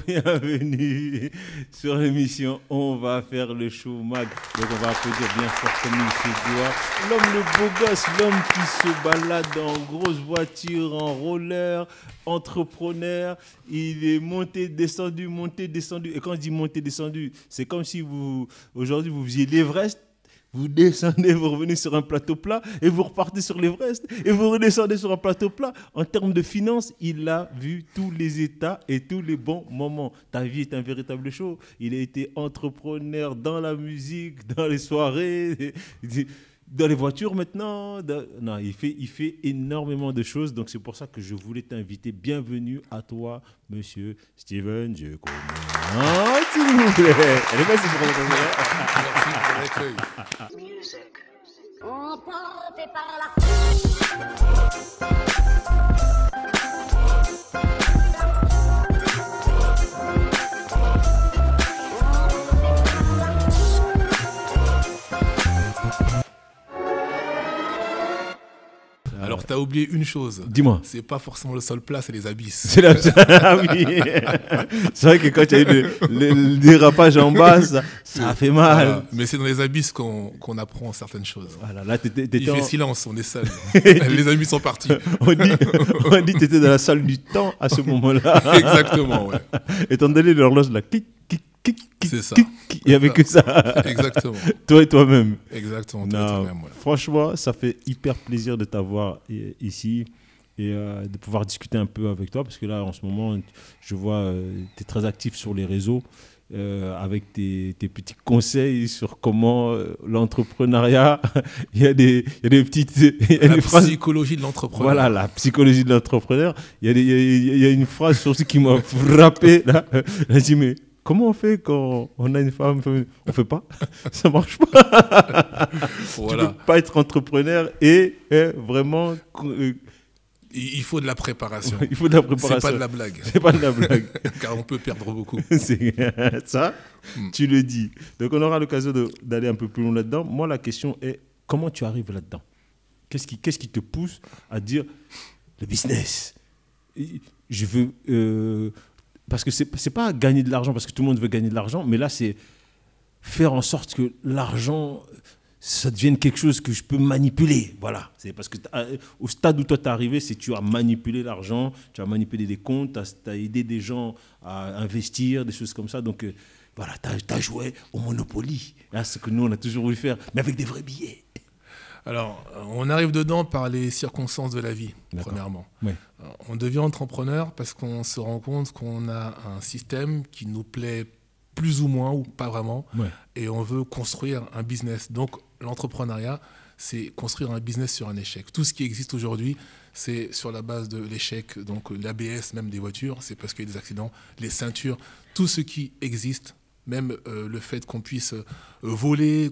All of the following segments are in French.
Bienvenue sur l'émission On va faire le show mag. Donc on va applaudir bien fort comme il se doit. L'homme le beau gosse, l'homme qui se balade en grosse voiture, en roller, entrepreneur. Il est monté, descendu, monté, descendu. Et quand je dis monté, descendu, c'est comme si aujourd'hui vous faisiez l'Everest. Vous descendez, vous revenez sur un plateau plat et vous repartez sur l'Everest et vous redescendez sur un plateau plat. En termes de finances, il a vu tous les états et tous les bons moments. Ta vie est un véritable show. Il a été entrepreneur dans la musique, dans les soirées, dans les voitures maintenant. Non, il fait énormément de choses. Donc c'est pour ça que je voulais t'inviter. Bienvenue à toi, monsieur Steven. Je commence, s'il vous plaît. Allez, merci pour l'accueil. Emporté par la Alors, tu as oublié une chose. Dis-moi. C'est pas forcément le sol plat, c'est les abysses. C'est ah oui. C'est vrai que quand il y a eu le dérapage en bas, ça fait mal. Voilà. Mais c'est dans les abysses qu'on apprend certaines choses. Voilà, là, Il fait silence, on est seul. Les amis sont partis. on dit que tu étais dans la salle du temps à ce moment-là. Exactement, ouais. Étant donné l'horloge, là, clic, clic, clic, c'est ça. Il n'y avait que ça. Exactement. Toi et toi-même. Exactement. Ouais. Franchement, ça fait hyper plaisir de t'avoir ici et de pouvoir discuter un peu avec toi parce que là, en ce moment, je vois tu es très actif sur les réseaux avec tes petits conseils sur comment l'entrepreneuriat, il y a des petites... La psychologie de l'entrepreneur. Voilà, la psychologie de l'entrepreneur. Il y a une phrase surtout qui m'a frappé. Là. Elle dit, mais... comment on fait quand on a une femme? On fait pas. Ça marche pas. Voilà. Tu peux pas être entrepreneur et vraiment... il faut de la préparation. Il faut de la préparation. C'est pas de la blague. C'est pas de la blague. Car on peut perdre beaucoup. C'est ça, tu le dis. Donc on aura l'occasion d'aller un peu plus loin là-dedans. Moi, la question est, comment tu arrives là-dedans? Qu'est-ce qui te pousse à dire, le business, je veux... parce que c'est pas gagner de l'argent, parce que tout le monde veut gagner de l'argent, mais là, c'est faire en sorte que l'argent, ça devienne quelque chose que je peux manipuler. Voilà. C'est parce que au stade où toi, tu es arrivé, c'est que tu as manipulé l'argent, tu as manipulé des comptes, tu as aidé des gens à investir, des choses comme ça. Donc, voilà, tu as joué au Monopoly. Là, ce que nous, on a toujours voulu faire, mais avec des vrais billets. Alors, on arrive dedans par les circonstances de la vie, premièrement. Oui. On devient entrepreneur parce qu'on se rend compte qu'on a un système qui nous plaît plus ou moins, ou pas vraiment, et on veut construire un business. Donc, l'entrepreneuriat, c'est construire un business sur un échec. Tout ce qui existe aujourd'hui, c'est sur la base de l'échec. Donc, l'ABS, même des voitures, c'est parce qu'il y a des accidents, les ceintures, tout ce qui existe. Même le fait qu'on puisse voler,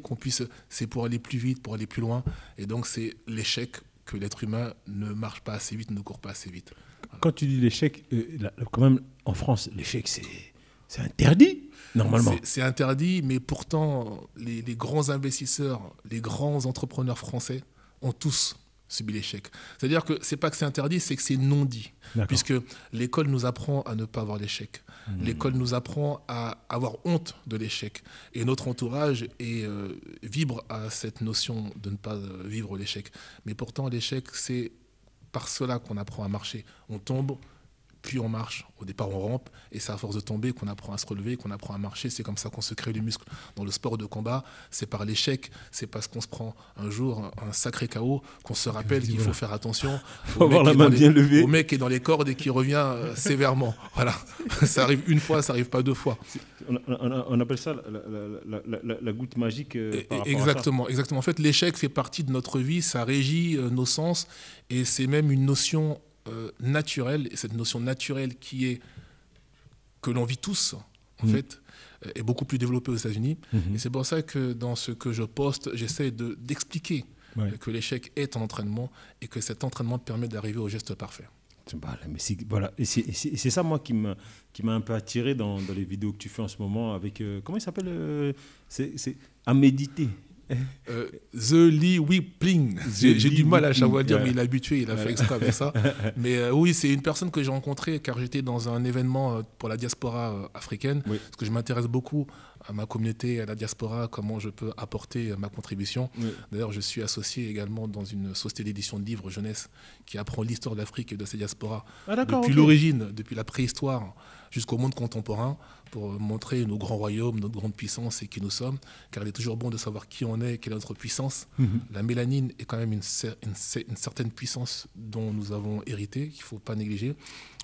c'est pour aller plus vite, pour aller plus loin. Et donc, c'est l'échec que l'être humain ne marche pas assez vite, ne court pas assez vite. Voilà. Quand tu dis l'échec, quand même, en France, l'échec, c'est interdit, normalement. C'est interdit, mais pourtant, les grands investisseurs, les grands entrepreneurs français ont tous subi l'échec. C'est-à-dire que c'est pas que c'est interdit, c'est que c'est non dit. Puisque l'école nous apprend à ne pas avoir l'échec. L'école nous apprend à avoir honte de l'échec. Et notre entourage vibre à cette notion de ne pas vivre l'échec. Mais pourtant, l'échec, c'est par cela qu'on apprend à marcher. On tombe, puis on marche. Au départ, on rampe, et c'est à force de tomber qu'on apprend à se relever, qu'on apprend à marcher. C'est comme ça qu'on se crée du muscle. Dans le sport de combat, c'est par l'échec, c'est parce qu'on se prend un jour un sacré KO, qu'on se rappelle qu'il faut faire attention faut avoir la main bien levée. Au mec qui est dans les cordes et qui revient sévèrement. Voilà. Ça arrive une fois, ça arrive pas deux fois. On appelle ça la goutte magique. Exactement. En fait, l'échec fait partie de notre vie, ça régit nos sens, et c'est même une notion naturelle, et cette notion naturelle que l'on vit tous, en fait, est beaucoup plus développée aux États-Unis. Et c'est pour ça que dans ce que je poste, j'essaie d'expliquer que l'échec est un entraînement et que cet entraînement permet d'arriver au geste parfait. Voilà. Et c'est ça, moi, qui m'a un peu attiré dans les vidéos que tu fais en ce moment avec... comment il s'appelle c'est à méditer. The Lee Whippling. J'ai du mal à chaque fois à dire, ouais. mais il est habitué, il a fait exprès avec ça. Mais oui, c'est une personne que j'ai rencontrée car j'étais dans un événement pour la diaspora africaine, Oui. parce que je m'intéresse beaucoup à ma communauté, à la diaspora, comment je peux apporter ma contribution. Oui. D'ailleurs, je suis associé également dans une société d'édition de livres jeunesse qui apprend l'histoire de l'Afrique et de ses diasporas Ah, d'accord, depuis ok. l'origine, depuis la préhistoire jusqu'au monde contemporain, pour montrer nos grands royaumes, notre grande puissance et qui nous sommes, car il est toujours bon de savoir qui on est, quelle est notre puissance. La mélanine est quand même une certaine puissance dont nous avons hérité, qu'il ne faut pas négliger.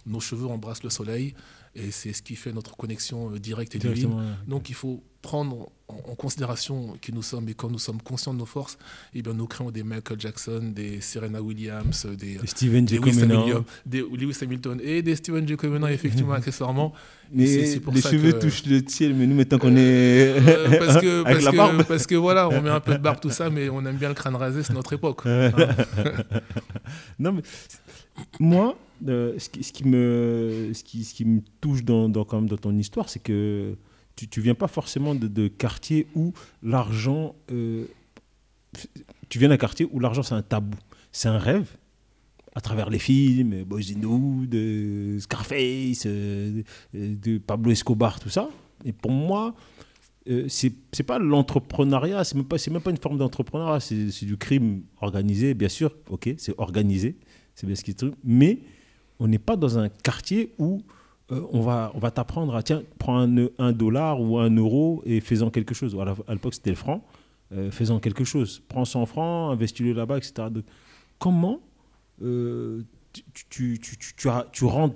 Nos cheveux embrassent le soleil et c'est ce qui fait notre connexion directe et divine. Directement, ouais. Donc il faut prendre en considération qui nous sommes, et quand nous sommes conscients de nos forces, eh bien, nous créons des Michael Jackson, des Serena Williams, des Steven J. Lewis Comenan. Hamilton, des Lewis Hamilton et des Steven J. Comenan, effectivement, accessoirement. Mais C'est pour les ça cheveux que- touchent le ciel, mais nous, maintenant qu'on est avec la barbe. parce que voilà, on met un peu de barbe, tout ça, mais on aime bien le crâne rasé, c'est notre époque. Non, mais moi, ce qui me touche quand même dans ton histoire, c'est que tu viens pas forcément de quartiers où l'argent... tu viens d'un quartier où l'argent, c'est un tabou. C'est un rêve, à travers les films, Boys in the Hood, Scarface, de Pablo Escobar, tout ça. Et pour moi... c'est pas l'entrepreneuriat, c'est même pas une forme d'entrepreneuriat, c'est du crime organisé, bien sûr, ok, c'est organisé, c'est bien ce qui est truc, mais on n'est pas dans un quartier où on va t'apprendre à, tiens, prends un dollar ou un euro et fais-en quelque chose. À l'époque, c'était le franc, fais-en quelque chose, prends 100 francs, investis-le là-bas, etc. Donc, comment tu rentres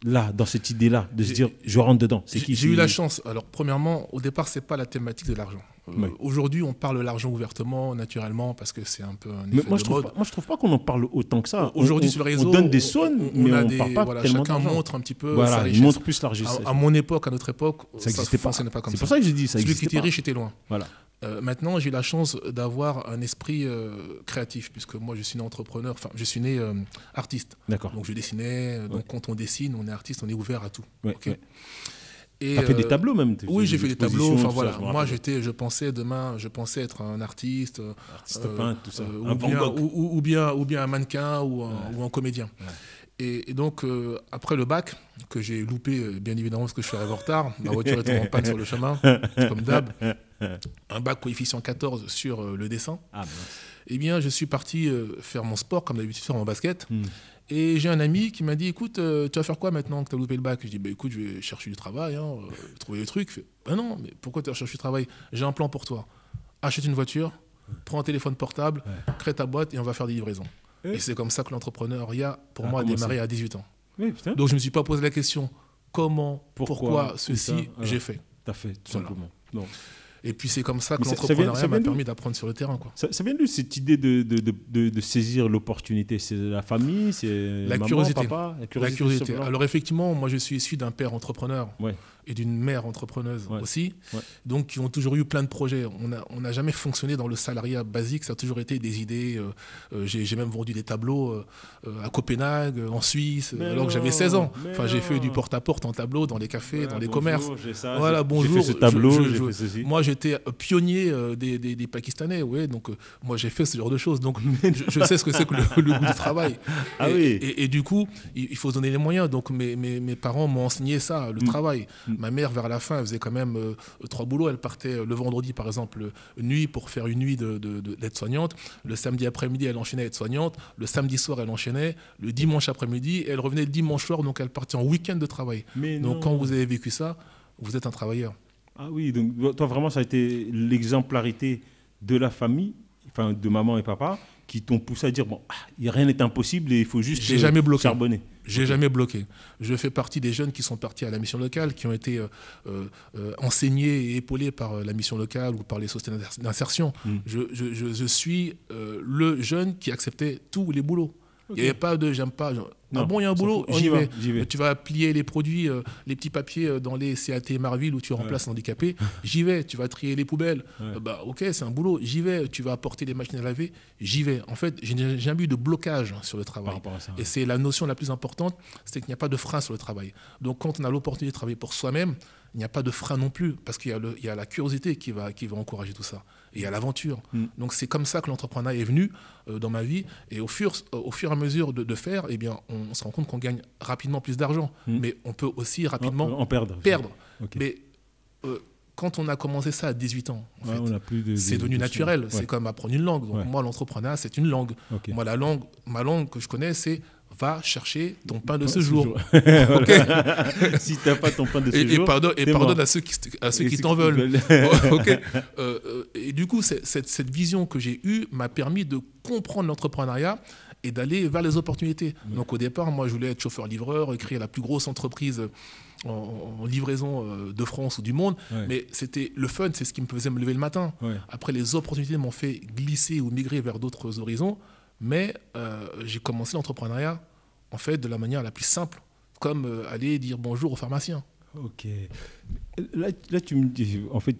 là, dans cette idée-là, de se dire, je rentre dedans. J'ai eu la chance. Alors, premièrement, au départ, c'est pas la thématique de l'argent. Oui. Aujourd'hui, on parle de l'argent ouvertement, naturellement, parce que c'est un peu un effet Moi, de mode. je trouve pas qu'on en parle autant que ça. Aujourd'hui, On- sur le réseau, on donne des sommes, mais on des, parle pas voilà, tellement chacun d'argent. montre un petit peu sa Voilà, richesse. il montre plus la richesse. À mon époque, à notre époque, Ça n'existait pas. fonctionnait pas comme C'est ça. pour ça que je dis ça. Celui qui existait était pas. riche était loin. Voilà. Maintenant, j'ai eu la chance d'avoir un esprit créatif, puisque moi, je suis né entrepreneur, enfin, je suis né artiste. D'accord. Donc, je dessinais. Donc, Ouais. quand on dessine, on est artiste, on est ouvert à tout. Ouais, Ok. ouais. Et, T'as fait des tableaux même. Oui, j'ai fait des tableaux. expositions, Enfin tout voilà. ça, je me Moi, rappelle. je pensais demain, je pensais être un artiste, Artiste peintre, tout ça. ou, Un Van bien, Gogh. ou bien un mannequin ou un comédien. Et donc, après le bac, que j'ai loupé, bien évidemment, parce que je suis arrivé en retard, ma voiture était en panne sur le chemin, comme d'hab, un bac coefficient 14 sur le dessin, Ah, mince. eh bien, je suis parti faire mon sport, comme d'habitude, faire mon basket. Et j'ai un ami qui m'a dit, écoute, tu vas faire quoi maintenant que tu as loupé le bac? Je dis, bah, écoute, je vais chercher du travail, trouver des trucs. Il fait, bah non, mais pourquoi tu vas chercher du travail? J'ai un plan pour toi. Achète une voiture, prends un téléphone portable, crée ta boîte et on va faire des livraisons. Et c'est comme ça que l'entrepreneuriat, pour moi, a commencé. démarré à 18 ans. Oui, putain. Donc je ne me suis pas posé la question, comment, pourquoi où ceci, ça, voilà. j'ai fait. T'as fait, tout Voilà. simplement. Non. Et puis c'est comme ça que Mais ça vient l'entrepreneuriat m'a d'où permis d'apprendre sur le terrain, quoi. Ça vient d'où cette idée de saisir l'opportunité? C'est la famille, c'est La maman, curiosité. papa, La tout curiosité. simplement. Alors effectivement, moi je suis issu d'un père entrepreneur Ouais. et d'une mère entrepreneuse Ouais. aussi, Ouais. donc qui ont toujours eu plein de projets. On n'a jamais fonctionné dans le salariat basique, ça a toujours été des idées. J'ai même vendu des tableaux à Copenhague, en Suisse, Mais alors que non, j'avais 16 ans. mais Enfin, j'ai fait du non. porte-à-porte en tableau dans les cafés, Voilà, dans les bonjour, commerces. j'ai ça, Voilà, j'ai bonjour. fait ce tableau, je- j'ai je- fait ceci. Moi, j'étais pionnier des Pakistanais, ouais, donc moi j'ai fait ce genre de choses. Donc je sais ce que c'est que le goût du travail. Ah et, oui. et du coup, il faut se donner les moyens. Donc mes parents m'ont enseigné ça, le travail. Ma mère, vers la fin, elle faisait quand même 3 boulots. Elle partait le vendredi, par exemple, nuit pour faire une nuit d'aide-soignante. Le samedi après-midi, elle enchaînait aide-soignante. Le samedi soir, elle enchaînait. Le dimanche après-midi, elle revenait le dimanche soir. Donc elle partait en week-end de travail. Mais Donc non. quand vous avez vécu ça, vous êtes un travailleur. Ah oui, donc toi vraiment ça a été l'exemplarité de la famille, enfin de maman et papa, qui t'ont poussé à dire bon, rien n'est impossible et il faut juste J'ai jamais bloqué. charbonner. J'ai jamais bloqué. Je fais partie des jeunes qui sont partis à la mission locale, qui ont été enseignés et épaulés par la mission locale ou par les sociétés d'insertion. Je suis le jeune qui acceptait tous les boulots. Il n'y avait pas de j'aime pas. Ah Non, bon, il y a un s'en boulot, fout. On y j'y va. vais. Tu vas plier les produits, les petits papiers dans les CAT Marville où tu remplaces un handicapé. J'y vais. Tu vas trier les poubelles. Bah, ok, c'est un boulot. J'y vais. Tu vas apporter les machines à laver. J'y vais. En fait, j'ai jamais eu de blocage sur le travail. Par rapport à ça, ouais. Et c'est la notion la plus importante, c'est qu'il n'y a pas de frein sur le travail. Donc, quand on a l'opportunité de travailler pour soi-même, il n'y a pas de frein non plus, parce qu'il y a la curiosité qui va encourager tout ça. Et il y a l'aventure. Donc c'est comme ça que l'entrepreneuriat est venu dans ma vie. Et au fur et à mesure de faire, eh bien, on se rend compte qu'on gagne rapidement plus d'argent. Mais on peut aussi rapidement en perdre. Okay. Mais quand on a commencé ça à 18 ans, en fait, on a plus c'est devenu naturel. Ouais. C'est comme apprendre une langue. Donc moi, l'entrepreneuriat, c'est une langue. Okay. Moi, ma langue que je connais, c'est va chercher ton pain de ce jour. Okay. Si tu n'as pas ton pain de ce jour. Et pardonne à ceux qui t'en veulent. Okay. Et du coup, cette vision que j'ai eue m'a permis de comprendre l'entrepreneuriat et d'aller vers les opportunités. Donc au départ, moi, je voulais être chauffeur-livreur, créer la plus grosse entreprise en livraison de France ou du monde. Mais c'était le fun, c'est ce qui me faisait me lever le matin. Après, les opportunités m'ont fait glisser ou migrer vers d'autres horizons. Mais j'ai commencé l'entrepreneuriat en fait de la manière la plus simple, comme aller dire bonjour au pharmacien. Ok. Là tu me dis, en fait,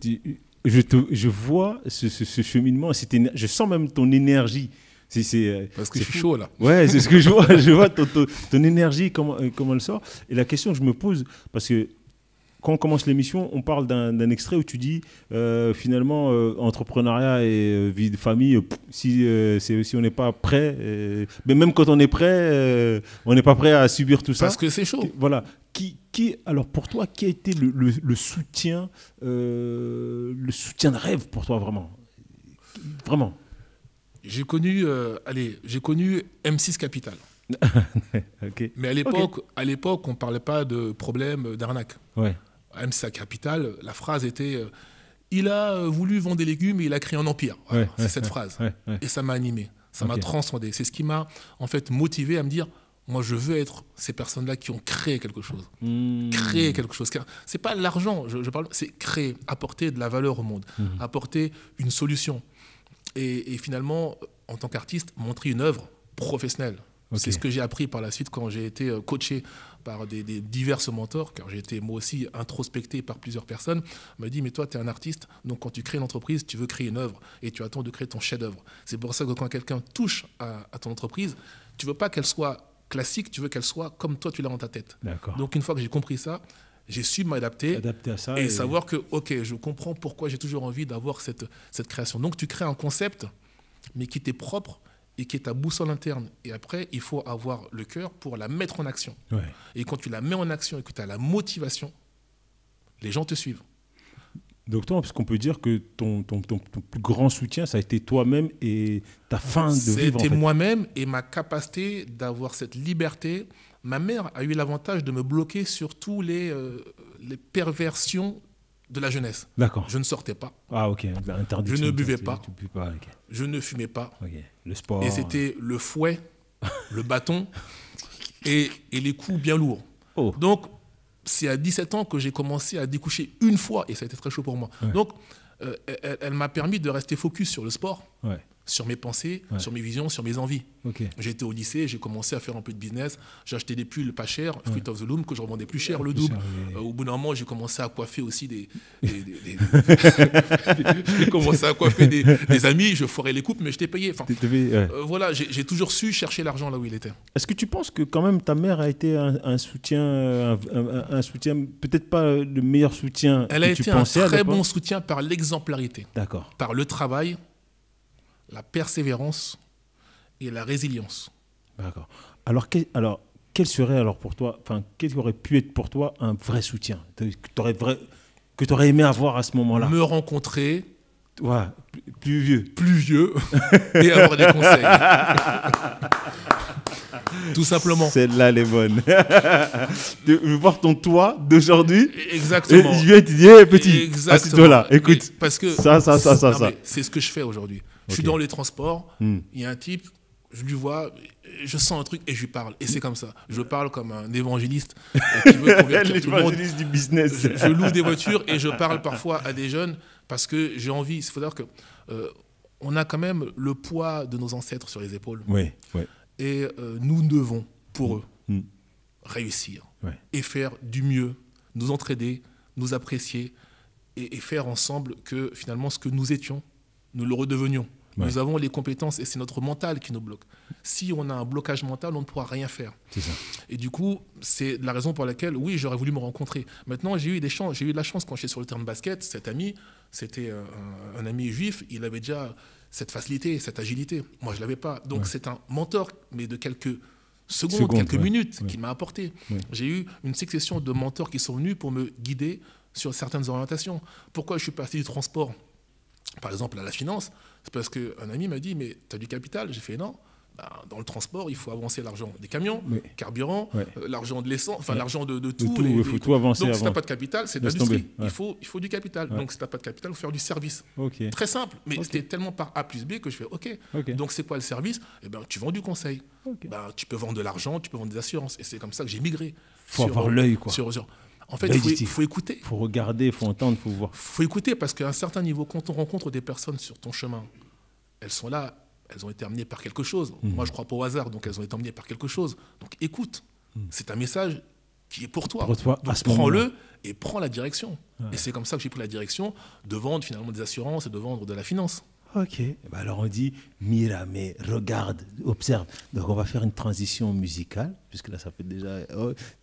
je vois ce cheminement, je sens même ton énergie. Parce que je suis chaud là. Ouais, c'est ce que je vois. Je vois ton énergie, comment elle sort. Et la question que je me pose, parce que quand on commence l'émission, on parle d'un extrait où tu dis finalement entrepreneuriat et vie de famille, si on n'est pas prêt, mais même quand on est prêt, on n'est pas prêt à subir tout ça. Parce que c'est chaud. Voilà. Alors pour toi, qui a été le soutien de rêve pour toi vraiment? J'ai connu M6 Capital. Okay. Mais à l'époque, on ne parlait pas de problème d'arnaque. Ouais. À M6 Capital, la phrase était il a voulu vendre des légumes et il a créé un empire. Voilà, c'est cette phrase. Et ça m'a animé, ça m'a transcendé. C'est ce qui m'a en fait motivé à me dire moi, je veux être ces personnes-là qui ont créé quelque chose. Créer quelque chose. C'est pas l'argent, je parle, c'est créer, apporter de la valeur au monde, apporter une solution. Et finalement, en tant qu'artiste, montrer une œuvre professionnelle. Okay. C'est ce que j'ai appris par la suite quand j'ai été coaché par des divers mentors, car j'ai été moi aussi introspecté par plusieurs personnes. On m'a dit, mais toi, tu es un artiste, donc quand tu crées une entreprise, tu veux créer une œuvre et tu attends de créer ton chef-d'œuvre. C'est pour ça que quand quelqu'un touche à ton entreprise, tu ne veux pas qu'elle soit classique, tu veux qu'elle soit comme toi, tu l'as dans ta tête. D'accord. Donc une fois que j'ai compris ça, j'ai su m'adapter à ça et savoir que, ok, je comprends pourquoi j'ai toujours envie d'avoir cette création. Donc tu crées un concept, mais qui t'est propre, et qui est ta boussole interne. Et après, il faut avoir le cœur pour la mettre en action. Ouais. Et quand tu la mets en action et que tu as la motivation, les gens te suivent. Donc toi, parce qu'on peut dire que ton plus grand soutien, ça a été toi-même et ta fin de vivre. C'était moi-même et ma capacité d'avoir cette liberté. Ma mère a eu l'avantage de me bloquer sur tous les perversions de la jeunesse. D'accord. Je ne sortais pas. Ah ok. Je ne buvais pas. Okay. Je ne fumais pas. Okay. Le sport. Et c'était le fouet, le bâton et les coups bien lourds. Oh. Donc, c'est à 17 ans que j'ai commencé à découcher une fois et ça a été très chaud pour moi. Ouais. Donc, elle m'a permis de rester focus sur le sport, sur mes pensées, sur mes visions, sur mes envies. Okay. J'étais au lycée, j'ai commencé à faire un peu de business. J'ai acheté des pulls pas chers, Fruit of the Loom, que je revendais plus cher, le double. Au bout d'un moment, j'ai commencé à coiffer aussi j'ai commencé à coiffer des amis, je foirais les coupes, mais je t'ai payé. Enfin, voilà, j'ai toujours su chercher l'argent là où il était. Est-ce que tu penses que quand même ta mère a été un soutien, un soutien, peut-être pas le meilleur soutien Elle a été un très bon soutien par l'exemplarité. D'accord. Par le travail, la persévérance et la résilience. D'accord. Alors, quel serait alors pour toi, enfin, quel aurait pu être pour toi un vrai soutien que tu aurais aimé avoir à ce moment-là? Me rencontrer. Ouais, plus vieux. Plus vieux et avoir des conseils. Tout simplement. Celle-là, elle est bonne. De voir ton toi d'aujourd'hui. Exactement. Et je viens te dire, hey, petit, assis-toi là, écoute. Parce que ça. C'est ce que je fais aujourd'hui. Je suis dans les transports, il y a un type, je lui vois, je sens un truc et je lui parle. Et c'est comme ça. Je parle comme un évangéliste qui veut convertir tout le monde. L'évangéliste du business. Je loue des voitures et je parle parfois à des jeunes parce que j'ai envie. Il faut dire que on a quand même le poids de nos ancêtres sur les épaules. Oui. Et nous devons, pour eux, réussir et faire du mieux, nous entraider, nous apprécier et faire ensemble que finalement ce que nous étions, nous le redevenions. Ouais. Nous avons les compétences et c'est notre mental qui nous bloque. Si on a un blocage mental, on ne pourra rien faire. C'est ça. Et du coup, c'est la raison pour laquelle, oui, j'aurais voulu me rencontrer. Maintenant, j'ai eu de la chance quand j'étais sur le terrain de basket. Cet ami, c'était un ami juif, il avait déjà cette facilité, cette agilité. Moi, je ne l'avais pas. Donc, c'est un mentor, mais de quelques secondes, quelques minutes qu'il m'a apporté. Ouais. J'ai eu une succession de mentors qui sont venus pour me guider sur certaines orientations. Pourquoi je suis passé du transport, par exemple, à la finance? C'est parce qu'un ami m'a dit, mais tu as du capital? J'ai fait non. Dans le transport, il faut avancer l'argent des camions, carburant, l'argent de l'essence, enfin l'argent de tout. Il faut tout avancer. Donc, si tu n'as pas de capital, c'est de l'industrie. Il faut du capital. Donc, si tu n'as pas de capital, il faut faire du service. Très simple. Mais c'était tellement par A plus B que je fais OK. Donc, c'est quoi le service? Eh ben, tu vends du conseil. Tu peux vendre de l'argent, tu peux vendre des assurances. Et c'est comme ça que j'ai migré. Il faut avoir l'œil, quoi. En fait, il faut écouter. Il faut regarder, il faut entendre, il faut voir. Il faut écouter parce qu'à un certain niveau, quand on rencontre des personnes sur ton chemin, elles sont là. Elles ont été amenées par quelque chose. Moi, je ne crois pas au hasard, donc elles ont été amenées par quelque chose. Donc écoute, c'est un message qui est pour toi. Donc prends-le et prends la direction. Et c'est comme ça que j'ai pris la direction de vendre finalement des assurances et de vendre de la finance. Ok. Alors on dit, mira, mais regarde, observe. Donc on va faire une transition musicale, puisque là ça fait déjà...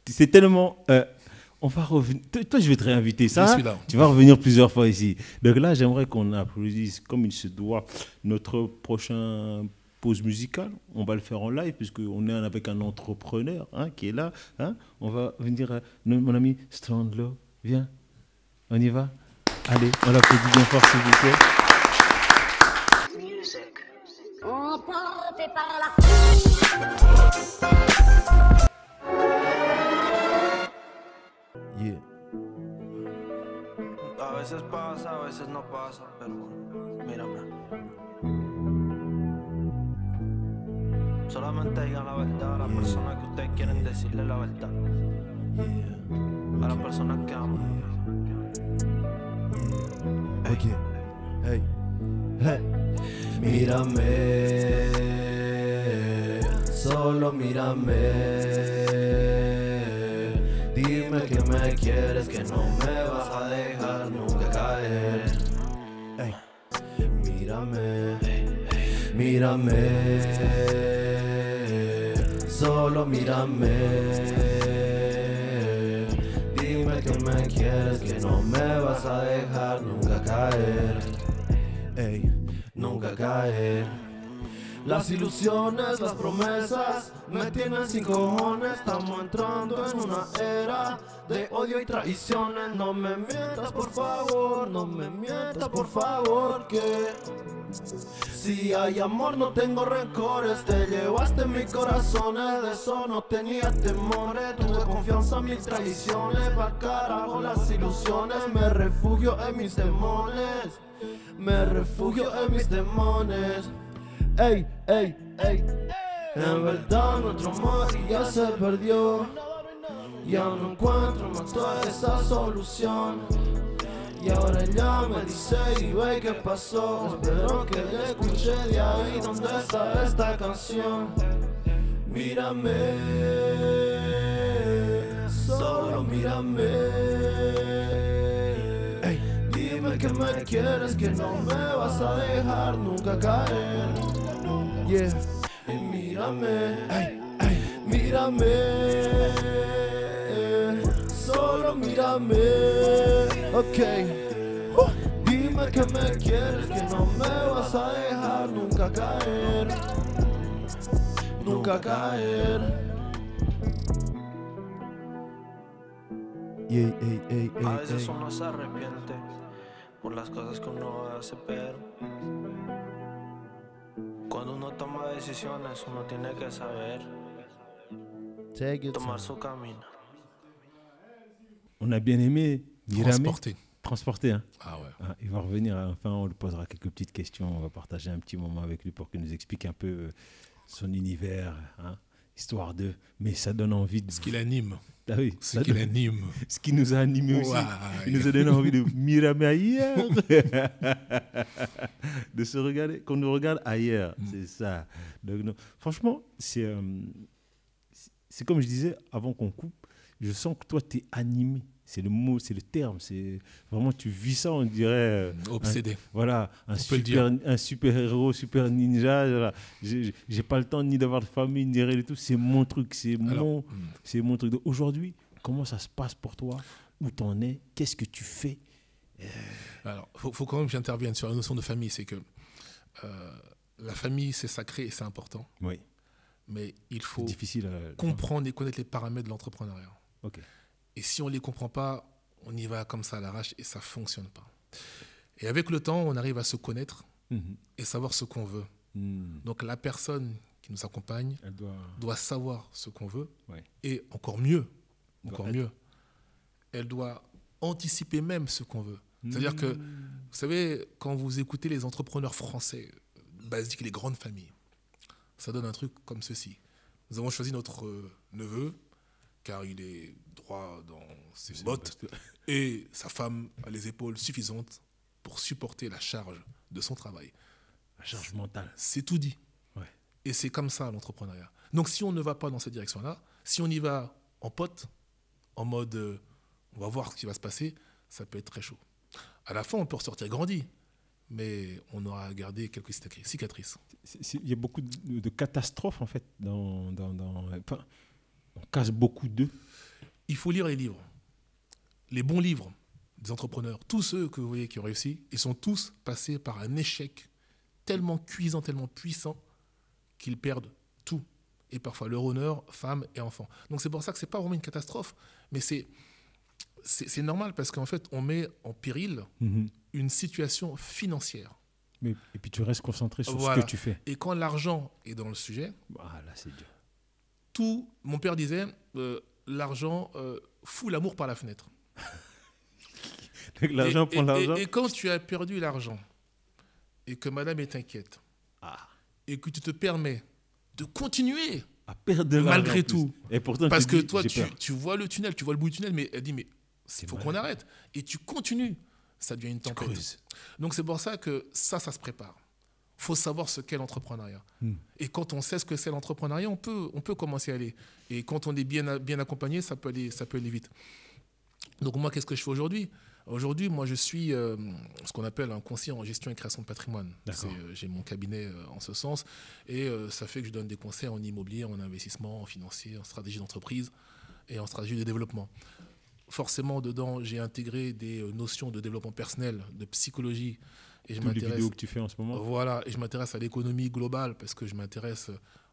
c'est tellement... on va revenir. Toi, je vais te réinviter. Ça, je suis là. Tu vas revenir plusieurs fois ici. Donc là, j'aimerais qu'on applaudisse comme il se doit notre prochain pause musicale. On va le faire en live puisqu'on est avec un entrepreneur qui est là. On va venir. Mon ami Strandlo, viens. On y va. Allez, on l'applaudit bien fort, s'il vous plaît. Emporté par la foule. A veces pasa, a veces no pasa, pero mírame. Solamente digan la verdad a las personas que ustedes quieren decirle la verdad. A las personas que aman. Ok, hey, hey. Mírame, solo mírame. Dime que me quieres, que no me vas a dejar nunca caer. Hey. Mírame, mírame, solo mírame. Dime que me quieres, que no me vas a dejar nunca caer. Hey, nunca caer. Las ilusiones, las promesas me tienen sin cojones. Estamos entrando en una era de odio y traiciones. No me mientas por favor, no me mientas por favor, que si hay amor no tengo rencores. Te llevaste mi corazón, de eso no tenía temores. Tuve confianza en mis traiciones, pa' carajo las ilusiones. Me refugio en mis demonios, me refugio en mis demonios. Ey, ey, ey. En verdad nuestro amor ya se perdió. Ya no encuentro más toda esa solución. Y ahora ella me dice, y ve qué pasó. Espero que le escuche de ahí donde está esta canción. Mírame, solo mírame. Ey, dime que me quieres, que no me vas a dejar nunca caer. Yeah. Y mírame, ay, ay, mírame, solo mírame. Ok. Dime que me quieres, que no me vas a dejar nunca caer. Nunca caer. A veces uno se arrepiente por las cosas que uno hace, pero cuando uno toma decisiones, uno tiene que saber tomar su camino. On a bien aimé Transporter. Hein. Ah ouais. Il va revenir, enfin on lui posera quelques petites questions, on va partager un petit moment avec lui pour qu'il nous explique un peu son univers, histoire de... Mais ça donne envie de... Ce qu'il anime. Ah oui, ce qu'il anime. Ce qui nous a animés aussi. Il nous a donné envie de mirer ailleurs. De se regarder, qu'on nous regarde ailleurs. C'est ça. Donc, non. Franchement, c'est comme je disais avant qu'on coupe, je sens que toi, tu es animé c'est le mot, c'est le terme. C'est vraiment, tu vis ça, on dirait. Obsédé. Voilà, un super-héros, super ninja. Voilà. J'ai pas le temps ni d'avoir de famille, ni rien du tout. C'est mon truc, c'est mon truc. Donc, aujourd'hui, comment ça se passe pour toi? Où t'en es? Qu'est-ce que tu fais? Alors, faut quand même que j'intervienne sur la notion de famille. C'est que la famille, c'est sacré et c'est important. Oui. Mais il faut difficile comprendre et connaître les paramètres de l'entrepreneuriat. Ok. Et si on ne les comprend pas, on y va comme ça à l'arrache et ça ne fonctionne pas. Et avec le temps, on arrive à se connaître et savoir ce qu'on veut. Donc la personne qui nous accompagne doit savoir ce qu'on veut. Ouais. Et encore mieux, elle doit anticiper même ce qu'on veut. C'est-à-dire que, vous savez, quand vous écoutez les entrepreneurs français, basiques, les grandes familles, ça donne un truc comme ceci. Nous avons choisi notre neveu, car il est droit dans ses bottes, et sa femme a les épaules suffisantes pour supporter la charge de son travail. La charge mentale. C'est tout dit. Ouais. Et c'est comme ça l'entrepreneuriat. Donc si on ne va pas dans cette direction-là, si on y va en pote, en mode on va voir ce qui va se passer, ça peut être très chaud. À la fin, on peut ressortir grandi, mais on aura gardé quelques cicatrices. Il y a beaucoup de catastrophes, en fait, enfin, on casse beaucoup d'œufs. Il faut lire les livres. Les bons livres des entrepreneurs, tous ceux que vous voyez qui ont réussi, ils sont tous passés par un échec tellement cuisant, tellement puissant, qu'ils perdent tout. Et parfois leur honneur, femmes et enfants. Donc c'est pour ça que ce n'est pas vraiment une catastrophe, mais c'est normal parce qu'en fait, on met en péril une situation financière. Et puis tu restes concentré sur ce que tu fais. Et quand l'argent est dans le sujet, là c'est dur. Mon père disait, l'argent fout l'amour par la fenêtre. L'argent prend l'argent. Et quand tu as perdu l'argent et que madame est inquiète et que tu te permets de continuer à perdre malgré tout, et pourtant, parce que toi tu vois le tunnel, tu vois le bout du tunnel, mais elle dit mais il faut qu'on arrête, et tu continues, ça devient une tempête. Donc c'est pour ça que ça se prépare. Il faut savoir ce qu'est l'entrepreneuriat. Et quand on sait ce que c'est l'entrepreneuriat, on peut commencer à aller. Et quand on est bien accompagné, ça peut aller vite. Donc moi, qu'est-ce que je fais aujourd'hui ? Aujourd'hui, moi, je suis ce qu'on appelle un conseiller en gestion et création de patrimoine. J'ai mon cabinet en ce sens. Et ça fait que je donne des conseils en immobilier, en investissement, en financier, en stratégie d'entreprise et en stratégie de développement. Forcément, dedans, j'ai intégré des notions de développement personnel, de psychologie. Et toutes les vidéos que tu fais en ce moment. Voilà, et je m'intéresse à l'économie globale parce que je m'intéresse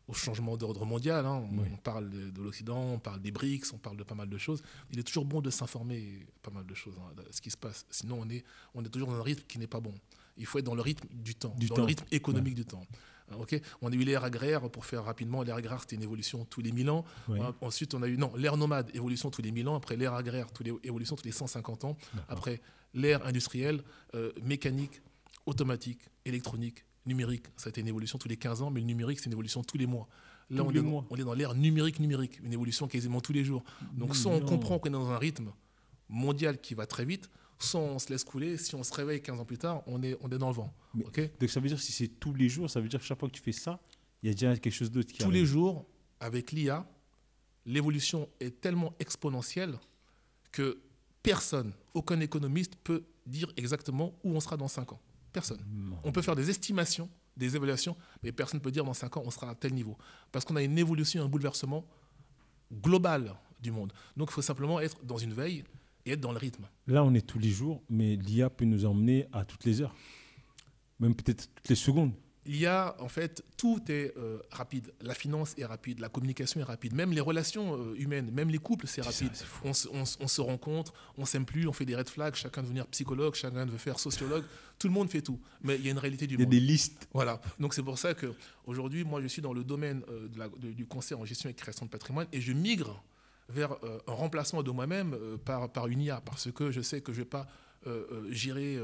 au changement d'ordre mondial. Oui. On parle de l'Occident, on parle des BRICS, on parle de pas mal de choses. Il est toujours bon de s'informer pas mal de choses, ce qui se passe. Sinon, on est toujours dans un rythme qui n'est pas bon. Il faut être dans le rythme du temps, le rythme économique du temps. Okay, on a eu l'ère agraire, pour faire rapidement. L'ère agraire, c'était une évolution tous les 1000 ans. Oui. Ensuite, on a eu l'ère nomade, évolution tous les 1000 ans. Après, l'ère agraire, évolution tous les 150 ans. Après, l'ère industrielle, mécanique, automatique, électronique, numérique. Ça a été une évolution tous les 15 ans, mais le numérique, c'est une évolution tous les mois. Là, on est dans l'ère numérique, une évolution quasiment tous les jours. Donc, soit on comprend qu'on est dans un rythme mondial qui va très vite, soit on se laisse couler. Si on se réveille 15 ans plus tard, on est dans le vent. Okay, donc ça veut dire que si c'est tous les jours, ça veut dire que chaque fois que tu fais ça, il y a déjà quelque chose d'autre qui arrive. Tous les jours, avec l'IA, l'évolution est tellement exponentielle que personne, aucun économiste peut dire exactement où on sera dans 5 ans. Personne. On peut faire des estimations, des évaluations, mais personne ne peut dire dans 5 ans on sera à tel niveau. Parce qu'on a une évolution, un bouleversement global du monde. Donc il faut simplement être dans une veille et être dans le rythme. Là, on est tous les jours, mais l'IA peut nous emmener à toutes les heures, même peut-être toutes les secondes. L'IA, en fait, tout est rapide. La finance est rapide, la communication est rapide, même les relations humaines, même les couples, c'est rapide. On se rencontre, on ne s'aime plus, on fait des red flags, chacun veut devenir psychologue, chacun veut faire sociologue, tout le monde fait tout. Mais il y a une réalité du monde. Il y a des listes. Voilà. Donc c'est pour ça qu'aujourd'hui, moi, je suis dans le domaine du conseil en gestion et création de patrimoine et je migre vers un remplacement de moi-même par une IA, parce que je sais que je ne vais pas gérer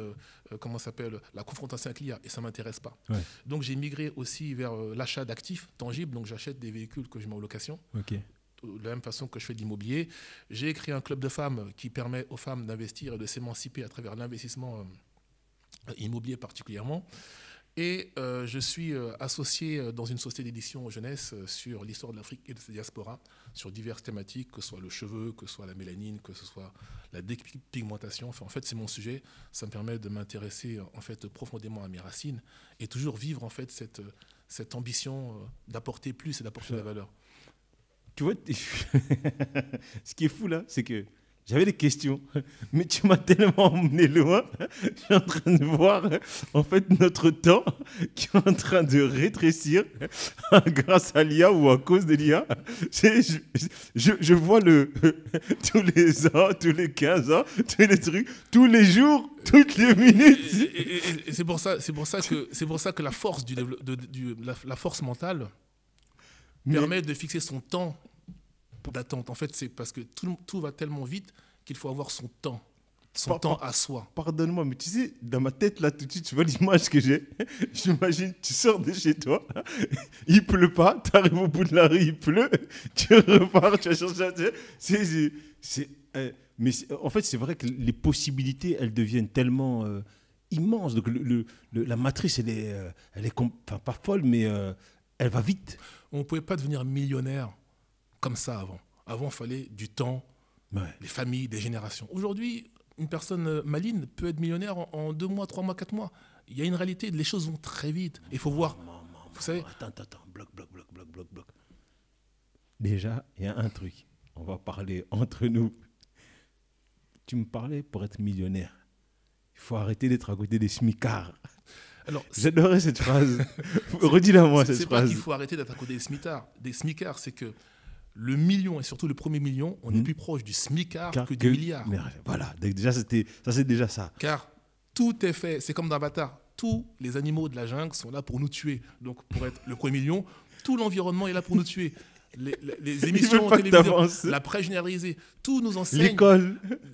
la confrontation avec l'IA, et ça ne m'intéresse pas. Ouais. Donc j'ai migré aussi vers l'achat d'actifs tangibles, donc j'achète des véhicules que je mets en location. Okay. De la même façon que je fais de l'immobilier. J'ai créé un club de femmes qui permet aux femmes d'investir et de s'émanciper à travers l'investissement immobilier particulièrement. Et je suis associé dans une société d'édition jeunesse sur l'histoire de l'Afrique et de sa diaspora. sur diverses thématiques, que ce soit le cheveu, que ce soit la mélanine, que ce soit la dépigmentation. Enfin, en fait, c'est mon sujet. Ça me permet de m'intéresser en fait profondément à mes racines et toujours vivre en fait cette ambition d'apporter plus et d'apporter de la valeur. Tu vois, ce qui est fou là, c'est que j'avais des questions, mais tu m'as tellement emmené loin. Je suis en train de voir en fait notre temps qui est en train de rétrécir grâce à l'IA ou à cause de l'IA. Je vois tous les ans, tous les 15 ans, tous les trucs, tous les jours, toutes les minutes. Et c'est pour ça que la force la force mentale permet de fixer son temps d'attente. En fait, c'est parce que tout va tellement vite qu'il faut avoir son temps à soi. Pardonne-moi, mais tu sais, dans ma tête, là, tout de suite, tu vois l'image que j'ai. J'imagine, tu sors de chez toi, il pleut pas, tu arrives au bout de la rue, il pleut, tu repars, tu vas chercher. Mais en fait, c'est vrai que les possibilités, elles deviennent tellement immenses. Donc, la matrice, elle est pas folle, mais elle va vite. On ne pouvait pas devenir millionnaire comme ça avant. Avant, il fallait du temps, des familles, des générations. Aujourd'hui, une personne maligne peut être millionnaire en 2 mois, 3 mois, 4 mois. Il y a une réalité, les choses vont très vite. Il faut voir. Vous savez. Attends, bloc. Déjà, il y a un truc. On va parler entre nous. Tu me parlais pour être millionnaire. Il faut arrêter d'être à côté des smicards. Alors, j'adorais cette phrase. Redis-la moi, cette phrase. C'est pas qu'il faut arrêter d'être à côté des smicards, c'est que le million, et surtout le premier million, on est plus proche du smicard que du milliard. Voilà, déjà, c'est déjà ça. Car tout est fait, c'est comme dans Avatar, tous les animaux de la jungle sont là pour nous tuer. Donc pour être le premier million, tout l'environnement est là pour nous tuer. Les émissions télévisées, la presse généralisée, tout nous enseigne.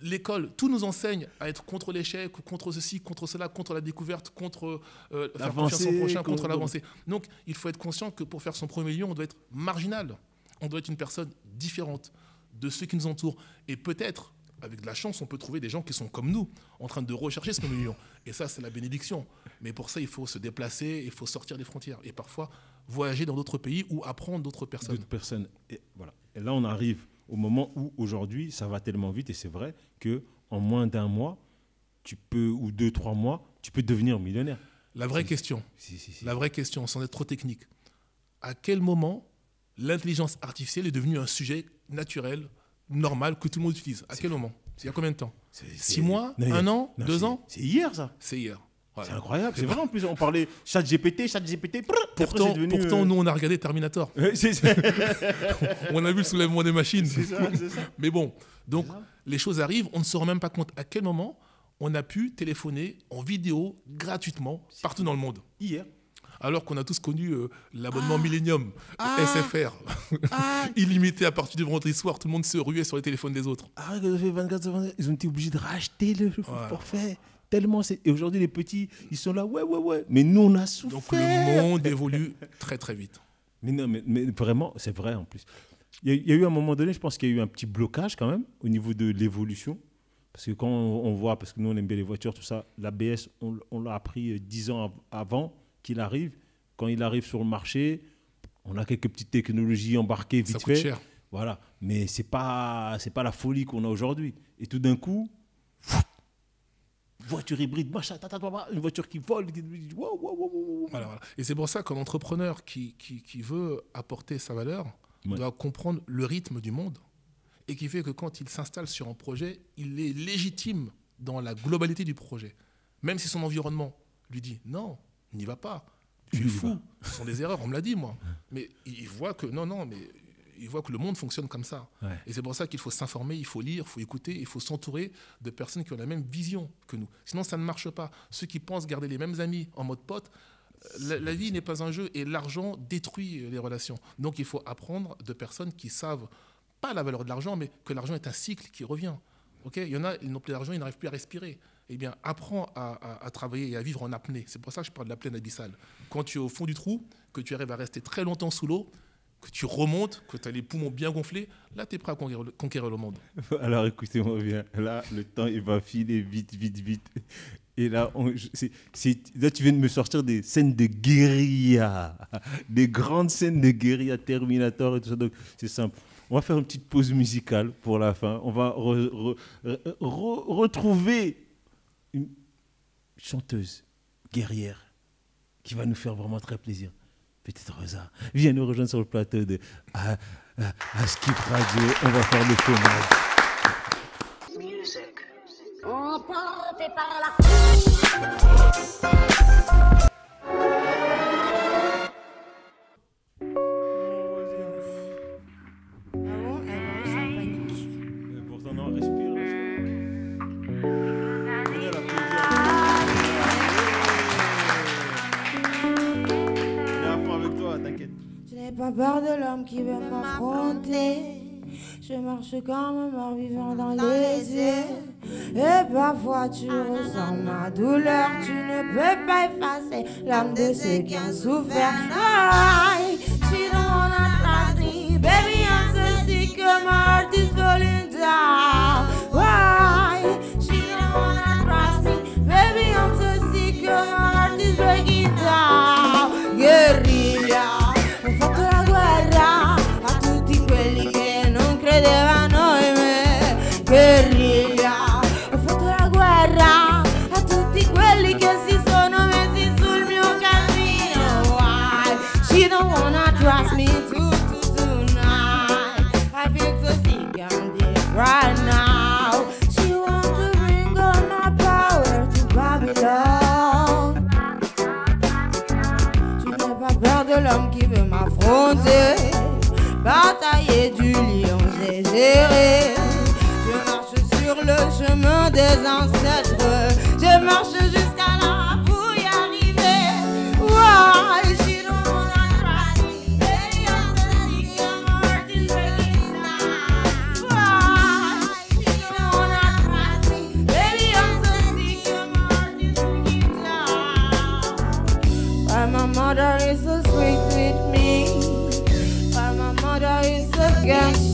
L'école, tout nous enseigne à être contre l'échec, contre ceci, contre cela, contre la découverte, contre faire confiance au prochain, contre l'avancée. Donc il faut être conscient que pour faire son premier million, on doit être marginal. On doit être une personne différente de ceux qui nous entourent. Et peut-être, avec de la chance, on peut trouver des gens qui sont comme nous, en train de rechercher ce million. Et ça, c'est la bénédiction. Mais pour ça, il faut se déplacer, il faut sortir des frontières. Et parfois, voyager dans d'autres pays ou apprendre d'autres personnes. Et, voilà. Et là, on arrive au moment où, aujourd'hui, ça va tellement vite. Et c'est vrai qu'en moins d'1 mois, ou 2-3 mois, tu peux devenir millionnaire. La vraie question, sans être trop technique, à quel moment l'intelligence artificielle est devenue un sujet naturel, normal, que tout le monde utilise? À quel moment? Il y a combien de temps? 6 mois? 1 an? 2 ans? C'est hier, ça. C'est hier. Voilà. C'est incroyable. C'est vrai, en plus, on parlait ChatGPT. Pourtant, nous, on a regardé Terminator. On a vu le soulèvement des machines. C'est ça. Mais bon, donc, les choses arrivent, on ne se rend même pas compte à quel moment on a pu téléphoner en vidéo gratuitement partout dans le monde. Hier. Alors qu'on a tous connu l'abonnement Millennium, SFR, illimité à partir du vendredi soir, tout le monde se ruait sur les téléphones des autres. Ils ont été obligés de racheter le forfait. Tellement et aujourd'hui, les petits, ils sont là, ouais. Mais nous, on a souffert. Donc le monde évolue très, très vite. Mais non, mais vraiment, c'est vrai en plus. Il y a eu un moment donné, je pense qu'il y a eu un petit blocage quand même au niveau de l'évolution. Parce que quand on voit, parce que nous, on aime bien les voitures, tout ça, l'ABS, on l'a appris 10 ans avant qu'il arrive. Quand il arrive sur le marché, on a quelques petites technologies embarquées vite fait. Ça coûte cher. Voilà. Mais c'est pas la folie qu'on a aujourd'hui. Et tout d'un coup, voiture hybride, machin, une voiture qui vole. Voilà. Et c'est pour ça qu'un entrepreneur qui veut apporter sa valeur doit comprendre le rythme du monde et qui fait que quand il s'installe sur un projet, il est légitime dans la globalité du projet. Même si son environnement lui dit non, n'y va pas. Tu es fou. Ce sont des erreurs, on me l'a dit, moi. Mais il voit que il voit que le monde fonctionne comme ça. Ouais. Et c'est pour ça qu'il faut s'informer, il faut lire, il faut écouter, il faut s'entourer de personnes qui ont la même vision que nous. Sinon, ça ne marche pas. Ceux qui pensent garder les mêmes amis en mode pote, la vie n'est pas un jeu et l'argent détruit les relations. Donc, il faut apprendre de personnes qui savent pas la valeur de l'argent, mais que l'argent est un cycle qui revient. Okay, il y en a, ils n'ont plus d'argent, ils n'arrivent plus à respirer. Eh bien, apprends à travailler et à vivre en apnée. C'est pour ça que je parle de la plaine abyssale. Quand tu es au fond du trou, que tu arrives à rester très longtemps sous l'eau, que tu remontes, que tu as les poumons bien gonflés, là, tu es prêt à conquérir le monde. Alors, écoutez-moi bien. Là, le temps, il va filer vite. Et là, là, tu viens de me sortir des scènes de guérilla, des grandes scènes de guérilla, Terminator et tout ça. Donc, c'est simple. On va faire une petite pause musicale pour la fin. On va retrouver une chanteuse guerrière qui va nous faire vraiment très plaisir. Petite Rosa, viens nous rejoindre sur le plateau de Skip Radio. On va faire le chômage. Emporté par la foule. Pourtant, non, respire. Avec toi, t'inquiète. Je n'ai pas peur de l'homme qui veut m'affronter. Je marche comme un mort-vivant dans les yeux. Et parfois tu ressens ma douleur. Tu ne peux pas effacer l'âme de ceux qui ont souffert. Why? She don't wanna trust me. Baby, I'm so sick, my heart is falling down. Why? She don't wanna trust me. Baby, I'm so sick, my heart is breaking down. Guerriglia, ho fatto la guerra a tutti quelli che non credevano in me. Guerriglia, ho fatto la guerra a tutti quelli che si sono messi sul mio cammino. Why? She don't wanna trust me tonight. I feel so sick and deep right now. She wants to bring all my power to Babylon. Je n'ai pas peur de l'homme qui veut m'affronter. Batailler du lion, j'ai géré. Je marche sur le chemin des ancêtres. Je marche jusqu'à là pour y arriver. Why? She don't wanna trust me. Baby, I'm so sick, my heart is breaking down. Why? She don't wanna trust me. Baby, I'm so sick, my heart is breaking down. Why my mother is so sweet with me? Why my mother is so gangster?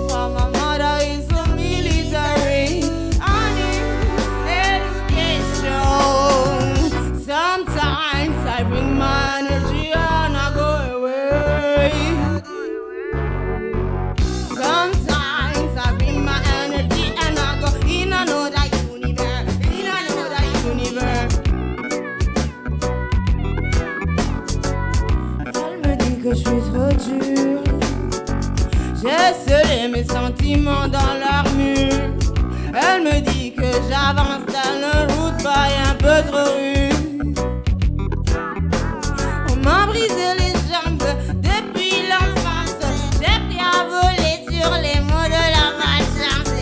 Why my mother is so military? I need education. Sometimes I bring my energy and I go away. Sometimes I bring my energy and I go in another universe. In another universe. Elle me dit que je suis trop dur. J'ai scellé mes sentiments dans l'armure. Elle me dit que j'avance dans le route pas un peu trop rude. On m'a brisé les jambes depuis l'enfance. J'ai appris à voler sur les mots de la malchance.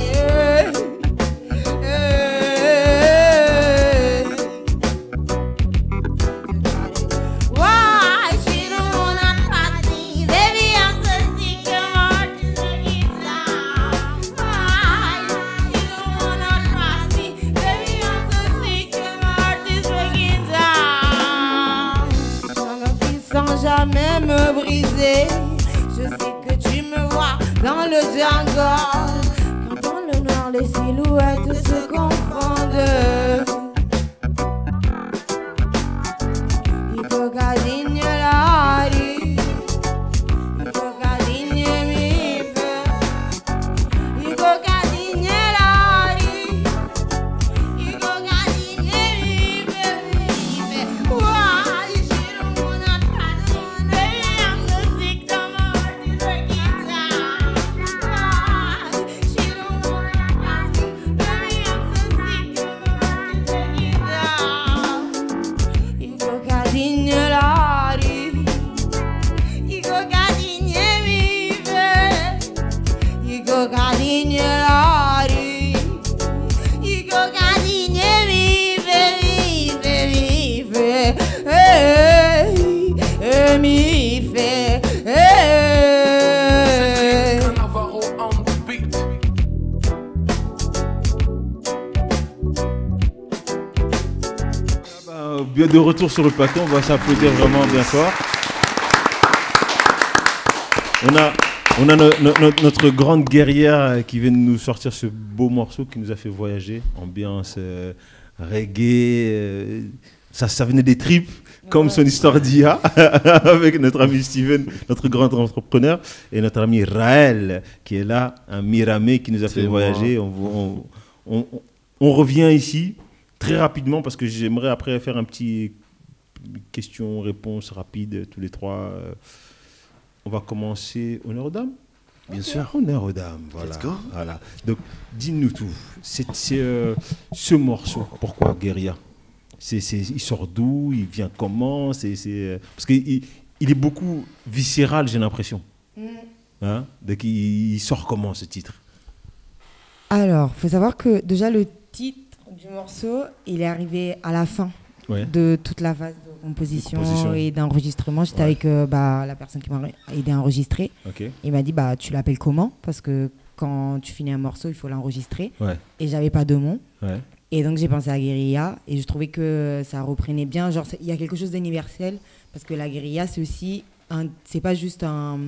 Why? She don't wanna trust me. Baby, I'm so sick, my heart is breaking down. Why? She don't wanna trust me. Baby, I'm so sick, my heart is breaking down. Je me fie sans jamais me briser. Je sais que tu me vois dans le jungle. Quand dans le noir les silhouettes se confondent. Il faut qu'adigne l'ari. Il faut qu'adigne mi feu. Il faut qu'adigne l'ari. Il faut qu'adigne mi feu. Why? She don't wanna trust me. Baby, I'm so sick, my heart is breaking down. Why? She don't wanna trust me. Baby, I'm so sick, my heart is breaking down. Il faut qu'adigne l'ari. Il faut qu'adigne mi feu. Il faut qu'adigne l'ari. Il faut qu'adigne mi feu, mi feu. Mi feu. Navarro on the beat. Bien de retour sur le plateau, on va s'applaudir vraiment bien fort. On a notre grande guerrière qui vient de nous sortir ce beau morceau qui nous a fait voyager, ambiance reggae, Ça venait des tripes, comme son histoire d'IA, avec notre ami Steven, notre grand entrepreneur, et notre ami Raël, qui est là, un Miramé qui nous a fait voyager. On revient ici très rapidement, parce que j'aimerais après faire un petit question-réponse rapide, tous les trois. On va commencer honneur aux dames. Bien sûr. Honneur aux dames, voilà. Let's go. Voilà. Donc, dis-nous tout. Ce morceau, pourquoi Guérilla? Il sort d'où? Il vient comment? Parce qu'il est beaucoup viscéral, j'ai l'impression. Hein? Donc, il sort comment, ce titre? Alors, il faut savoir que déjà, le titre du morceau, il est arrivé à la fin de toute la phase de composition et d'enregistrement. J'étais avec la personne qui m'a aidé à enregistrer. Il m'a dit, tu l'appelles comment? Parce que quand tu finis un morceau, il faut l'enregistrer. Et j'avais pas de nom. Et donc, j'ai pensé à Guérilla et je trouvais que ça reprenait bien. Genre, il y a quelque chose d'universel parce que la guérilla, c'est aussi c'est pas juste un...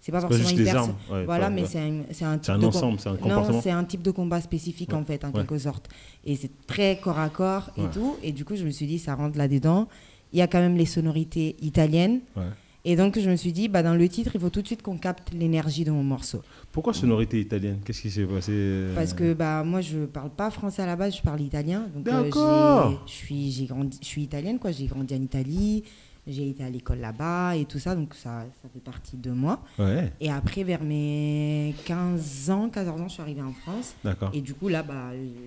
C'est pas forcément une personne. Voilà, mais c'est un type un ensemble, c'est un comportement. Non, c'est un type de combat spécifique en fait, en quelque sorte. Et c'est très corps à corps et tout. Et du coup, je me suis dit, ça rentre là-dedans. Il y a quand même les sonorités italiennes. Et donc, je me suis dit, dans le titre, il faut tout de suite qu'on capte l'énergie de mon morceau. Pourquoi sonorité italienne? Qu'est-ce qui s'est passé? Parce que moi, je parle pas français à la base, je parle italien. Donc, d'accord. Je suis italienne, quoi. J'ai grandi en Italie. J'ai été à l'école là-bas et tout ça, donc ça fait partie de moi. Et après, vers mes 14 ans, je suis arrivée en France. D'accord. Et du coup, là,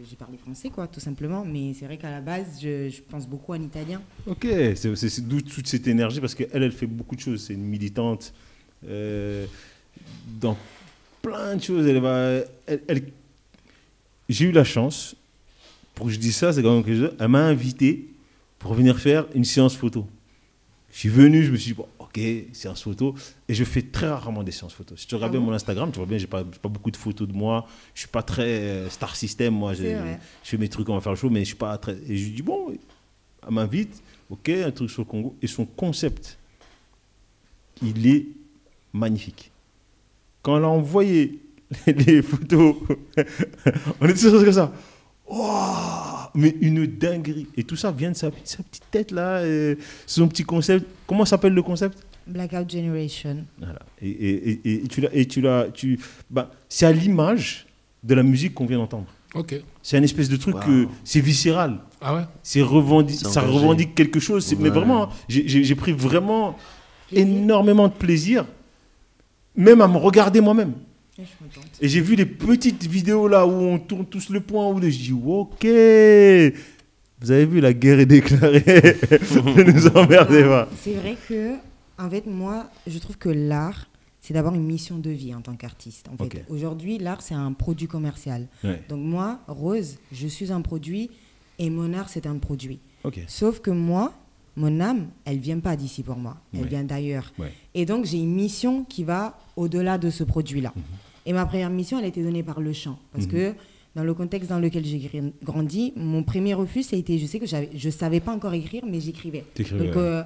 j'ai parlé français, quoi, tout simplement. Mais c'est vrai qu'à la base, je pense beaucoup en italien. Ok, c'est d'où toute cette énergie, parce qu'elle fait beaucoup de choses. C'est une militante dans plein de choses. J'ai eu la chance, pour que je dise ça, c'est quand même quelque chose. Elle m'a invité pour venir faire une séance photo. Je suis venu, je me suis dit, ok, séance photo. Et je fais très rarement des séances photo. Si tu regardes bien mon Instagram, tu vois bien, je n'ai pas beaucoup de photos de moi. Je ne suis pas très star system. Moi, je fais mes trucs, on va faire le show, mais je ne suis pas très. Et je lui dis, bon, elle m'invite, ok, un truc sur le Congo. Et son concept, il est magnifique. Quand elle a envoyé les photos, on était sur comme ça. Wow, mais une dinguerie. Et tout ça vient de sa petite tête là, son petit concept. Comment s'appelle le concept? Blackout Generation. Voilà. C'est à l'image de la musique qu'on vient d'entendre. C'est un espèce de truc c'est viscéral. Ah ouais. Ça revendique quelque chose. Mais vraiment, j'ai pris vraiment énormément de plaisir, même à me regarder moi-même. Et j'ai vu les petites vidéos là où on tourne tous le point, où je dis ok, vous avez vu, la guerre est déclarée. Ne nous emmerdez pas. C'est vrai que, en fait, moi, je trouve que l'art, c'est d'abord une mission de vie en tant qu'artiste. En fait, aujourd'hui, l'art, c'est un produit commercial. Donc moi, Rose, je suis un produit et mon art, c'est un produit. Sauf que moi, mon âme, elle ne vient pas d'ici pour moi. Elle vient d'ailleurs. Et donc, j'ai une mission qui va au-delà de ce produit-là. Et ma première mission, elle a été donnée par le chant. Parce que dans le contexte dans lequel j'ai grandi, mon premier refus, ça a été, je sais que je ne savais pas encore écrire, mais j'écrivais.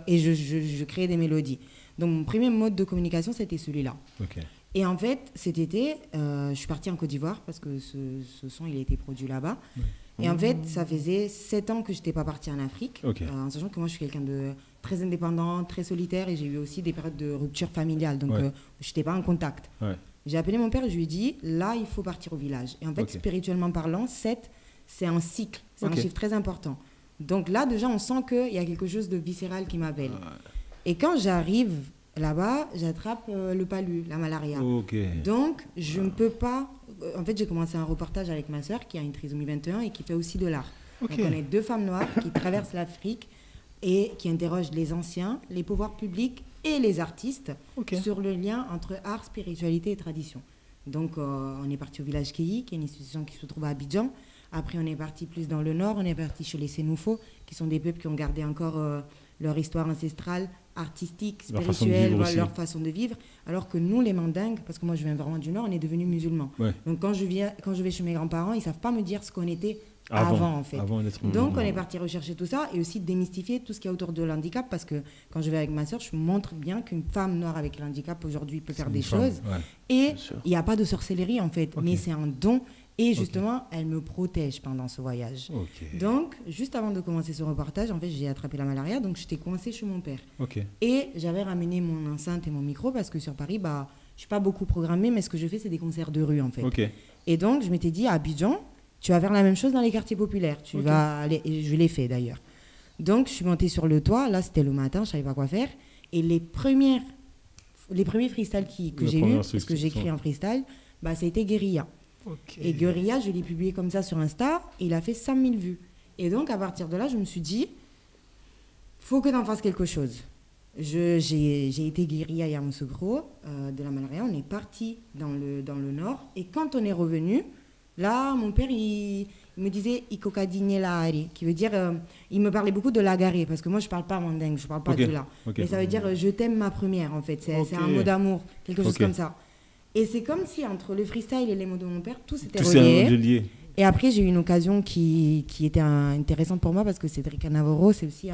Et je créais des mélodies. Donc, mon premier mode de communication, c'était celui-là. Et en fait, cet été, je suis partie en Côte d'Ivoire parce que ce son, il a été produit là-bas. Et en fait, ça faisait 7 ans que je n'étais pas partie en Afrique, en sachant que moi, je suis quelqu'un de très indépendant, très solitaire, et j'ai eu aussi des périodes de rupture familiale. Donc, je n'étais pas en contact. J'ai appelé mon père et je lui ai dit, là, il faut partir au village. Et en fait, spirituellement parlant, 7, c'est un cycle. C'est un chiffre très important. Donc là, déjà, on sent qu'il y a quelque chose de viscéral qui m'appelle. Et quand j'arrive là-bas, j'attrape le palu, la malaria. Donc, je ne peux pas... En fait, j'ai commencé un reportage avec ma sœur qui a une trisomie 21 et qui fait aussi de l'art. Donc, on est 2 femmes noires qui traversent l'Afrique et qui interrogent les anciens, les pouvoirs publics et les artistes sur le lien entre art, spiritualité et tradition. Donc, on est parti au village Keyi, qui est une institution qui se trouve à Abidjan. Après, on est parti plus dans le nord, on est parti chez les Sénoufos, qui sont des peuples qui ont gardé encore leur histoire ancestrale, artistique, spirituelle, leur façon de vivre. Alors que nous, les Mandingues, parce que moi je viens vraiment du nord, on est devenus musulmans. Donc, quand je vais chez mes grands-parents, ils ne savent pas me dire ce qu'on était avant en fait. Donc, on est parti rechercher tout ça et aussi démystifier tout ce qu'il y a autour de l'handicap, parce que quand je vais avec ma sœur, je montre bien qu'une femme noire avec l'handicap aujourd'hui peut faire des choses. Et il n'y a pas de sorcellerie en fait, mais c'est un don. Et justement, elle me protège pendant ce voyage. Donc, juste avant de commencer ce reportage, en fait, j'ai attrapé la malaria, donc j'étais coincée chez mon père. Et j'avais ramené mon enceinte et mon micro parce que sur Paris, je ne suis pas beaucoup programmée, mais ce que je fais, c'est des concerts de rue, en fait. Et donc, je m'étais dit, à Abidjan, tu vas faire la même chose dans les quartiers populaires. Tu vas aller, et je l'ai fait d'ailleurs. Donc, je suis montée sur le toit. Là, c'était le matin, je ne savais pas quoi faire. Et les premiers freestyles que j'ai eus, parce que j'écris en freestyle, ça a été Guérilla. Et Guérilla, je l'ai publié comme ça sur Insta, et il a fait 100 000 vues. Et donc, à partir de là, je me suis dit, faut que tu en fasses quelque chose. J'ai été Guérilla à Yamoussoukro, de la malaria. On est parti dans le nord. Et quand on est revenu, là, mon père, il me disait « Ikokadine laari », qui veut dire, il me parlait beaucoup de l'agaré, parce que moi, je ne parle pas mandingue, je ne parle pas de là. Mais ça veut dire « je t'aime ma première », en fait. C'est un mot d'amour, quelque chose comme ça. Et c'est comme si, entre le freestyle et les mots de mon père, tout s'était relié. Et après, j'ai eu une occasion qui était intéressante pour moi, parce que Cédric Navarro, c'est aussi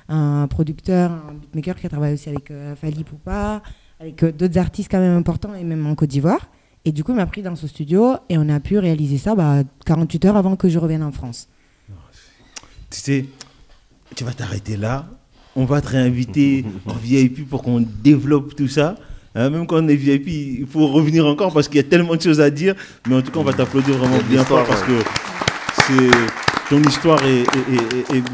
un producteur, un beatmaker qui a travaillé aussi avec Fally Poupa, avec d'autres artistes quand même importants, et même en Côte d'Ivoire. Et du coup, il m'a pris dans ce studio et on a pu réaliser ça 48 heures avant que je revienne en France. Tu sais, tu vas t'arrêter là. On va te réinviter en VIP pour qu'on développe tout ça. Même quand on est VIP, il faut revenir encore parce qu'il y a tellement de choses à dire. Mais en tout cas, on va t'applaudir vraiment bien fort parce que ton histoire est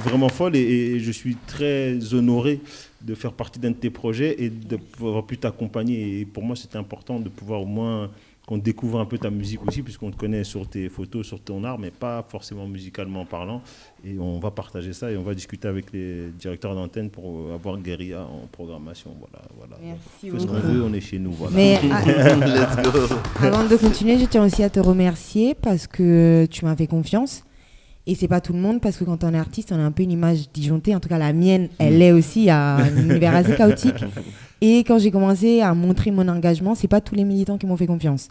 vraiment folle et je suis très honoré de faire partie d'un de tes projets et de pouvoir pu t'accompagner. Et pour moi, c'était important de pouvoir au moins qu'on découvre un peu ta musique aussi, puisqu'on te connaît sur tes photos, sur ton art, mais pas forcément musicalement parlant. Et on va partager ça et on va discuter avec les directeurs d'antenne pour avoir Guérilla en programmation. Voilà. Merci beaucoup. Ce qu'on veut, on est chez nous. Voilà. Mais let's go. Avant de continuer, je tiens aussi à te remercier parce que tu m'as fait confiance. Et c'est pas tout le monde, parce que quand on est artiste, on a un peu une image disjonctée. En tout cas, la mienne, elle est aussi à un univers assez chaotique. Et quand j'ai commencé à montrer mon engagement, c'est pas tous les militants qui m'ont fait confiance.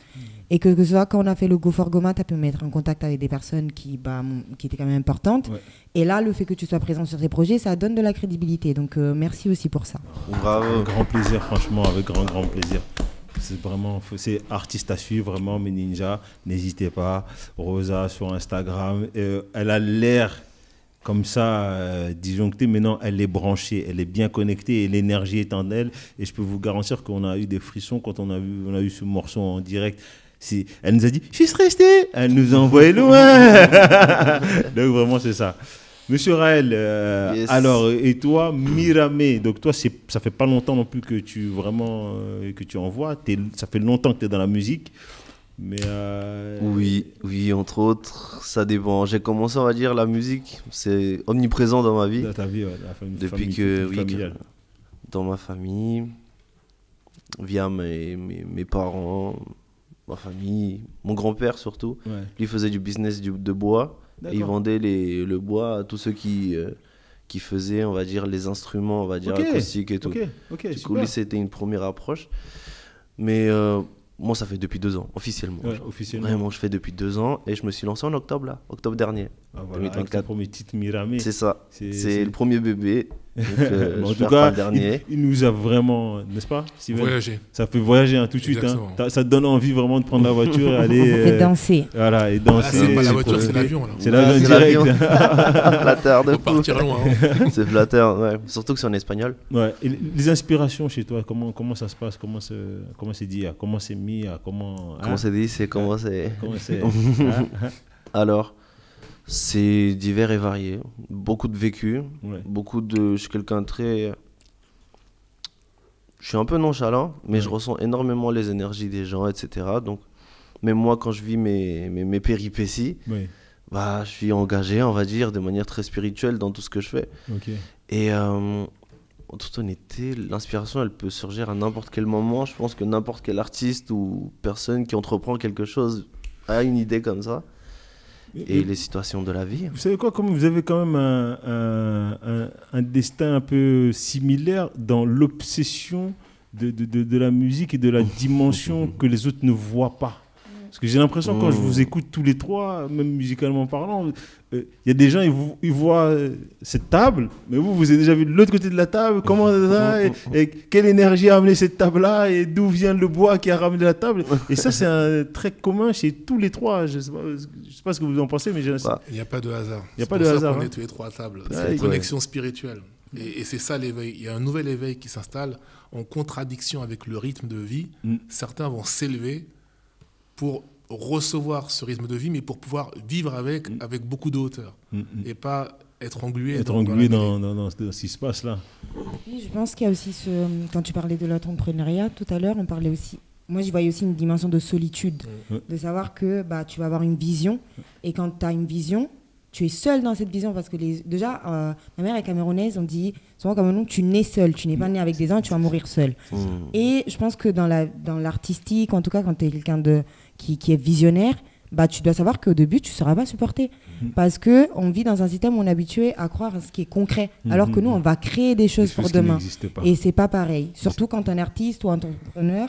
Et que ce soit quand on a fait le Go for Goma, tu as pu me mettre en contact avec des personnes qui étaient quand même importantes. Et là, le fait que tu sois présent sur ces projets, ça donne de la crédibilité. Donc, merci aussi pour ça. Bravo. Avec grand plaisir, franchement, avec grand plaisir. C'est vraiment, c'est artiste à suivre, vraiment, mes ninjas. N'hésitez pas. Rosa sur Instagram. Elle a l'air comme ça, disjonctée, mais non, elle est branchée, elle est bien connectée et l'énergie est en elle. Et je peux vous garantir qu'on a eu des frissons quand on a eu ce morceau en direct. Elle nous a dit « Je suis restée !» Elle nous a envoyé loin. Donc vraiment, c'est ça. Monsieur Raël, yes. Alors, et toi, Miramé, donc toi, ça fait pas longtemps non plus que tu envoies, ça fait longtemps que tu es dans la musique, mais... Oui, entre autres, ça dépend. J'ai commencé, on va dire, la musique, c'est omniprésent dans ma vie. Dans ta vie, ouais, depuis que dans ma famille, via mes parents, ma famille, mon grand-père surtout, lui faisait du business de bois. Et il vendait le bois à tous ceux qui faisaient, on va dire, les instruments, on va dire, acoustiques et tout. Du coup, lui, c'était une première approche. Mais moi, ça fait depuis 2 ans, officiellement. Vraiment, je fais depuis 2 ans et je me suis lancé en octobre dernier. Voilà, 2024. Avec ton premier titre Miramé. C'est ça. C'est le premier bébé. Donc, en tout cas, il nous a vraiment, n'est-ce pas, Steven? Voyager. Ça fait voyager tout de suite. Ça te donne envie vraiment de prendre la voiture et aller. Et danser. Voilà, et danser. C'est pas la voiture, c'est l'avion. C'est l'avion direct. Flatteur de fou. Partir loin. C'est flatteur, ouais. Surtout que c'est en espagnol. Ouais. Et les inspirations chez toi, comment ça se passe? Comment c'est dit? Comment c'est mis? Comment c'est dit? Comment c'est. Alors. C'est divers et varié, beaucoup de vécu, je suis quelqu'un je suis un peu nonchalant, mais je ressens énormément les énergies des gens, etc. Donc, même moi, quand je vis mes péripéties, je suis engagé, on va dire, de manière très spirituelle dans tout ce que je fais. Et en toute honnêteté, l'inspiration, elle peut surgir à n'importe quel moment. Je pense que n'importe quel artiste ou personne qui entreprend quelque chose a une idée comme ça. Et les situations de la vie. Vous savez quoi, comme vous avez quand même un destin un peu similaire dans l'obsession de la musique et de la dimension que les autres ne voient pas. Parce que j'ai l'impression, quand je vous écoute tous les trois, même musicalement parlant, il y a des gens, ils voient cette table, mais vous avez déjà vu de l'autre côté de la table, comment ça, et quelle énergie a amené cette table-là, et d'où vient le bois qui a ramené la table. Et ça, c'est un trait commun chez tous les trois. Je ne sais pas ce que vous en pensez, mais il n'y a pas de hasard. Il n'y a pas de hasard. On est tous les trois à table. C'est une connexion spirituelle. Et c'est ça l'éveil. Il y a un nouvel éveil qui s'installe en contradiction avec le rythme de vie. Certains vont s'élever pour recevoir ce rythme de vie, mais pour pouvoir vivre avec beaucoup de hauteur. Et pas être englué dans ce qui se passe là. Oui, je pense qu'il y a aussi quand tu parlais de l'entrepreneuriat tout à l'heure, on parlait aussi. Moi, j'y voyais aussi une dimension de solitude, de savoir que tu vas avoir une vision, et quand tu as une vision, tu es seul dans cette vision, parce que déjà, ma mère est camerounaise, on dit souvent comme nous, tu nais seul, tu n'es pas né avec des gens, tu vas mourir seul. Et je pense que dans l'artistique, en tout cas quand tu es quelqu'un qui est visionnaire, tu dois savoir qu'au début, tu ne seras pas supporté. Parce qu'on vit dans un système où on est habitué à croire à ce qui est concret, alors que nous, on va créer des choses pour demain. Et ce n'est pas pareil. Surtout quand tu es un artiste ou un entrepreneur,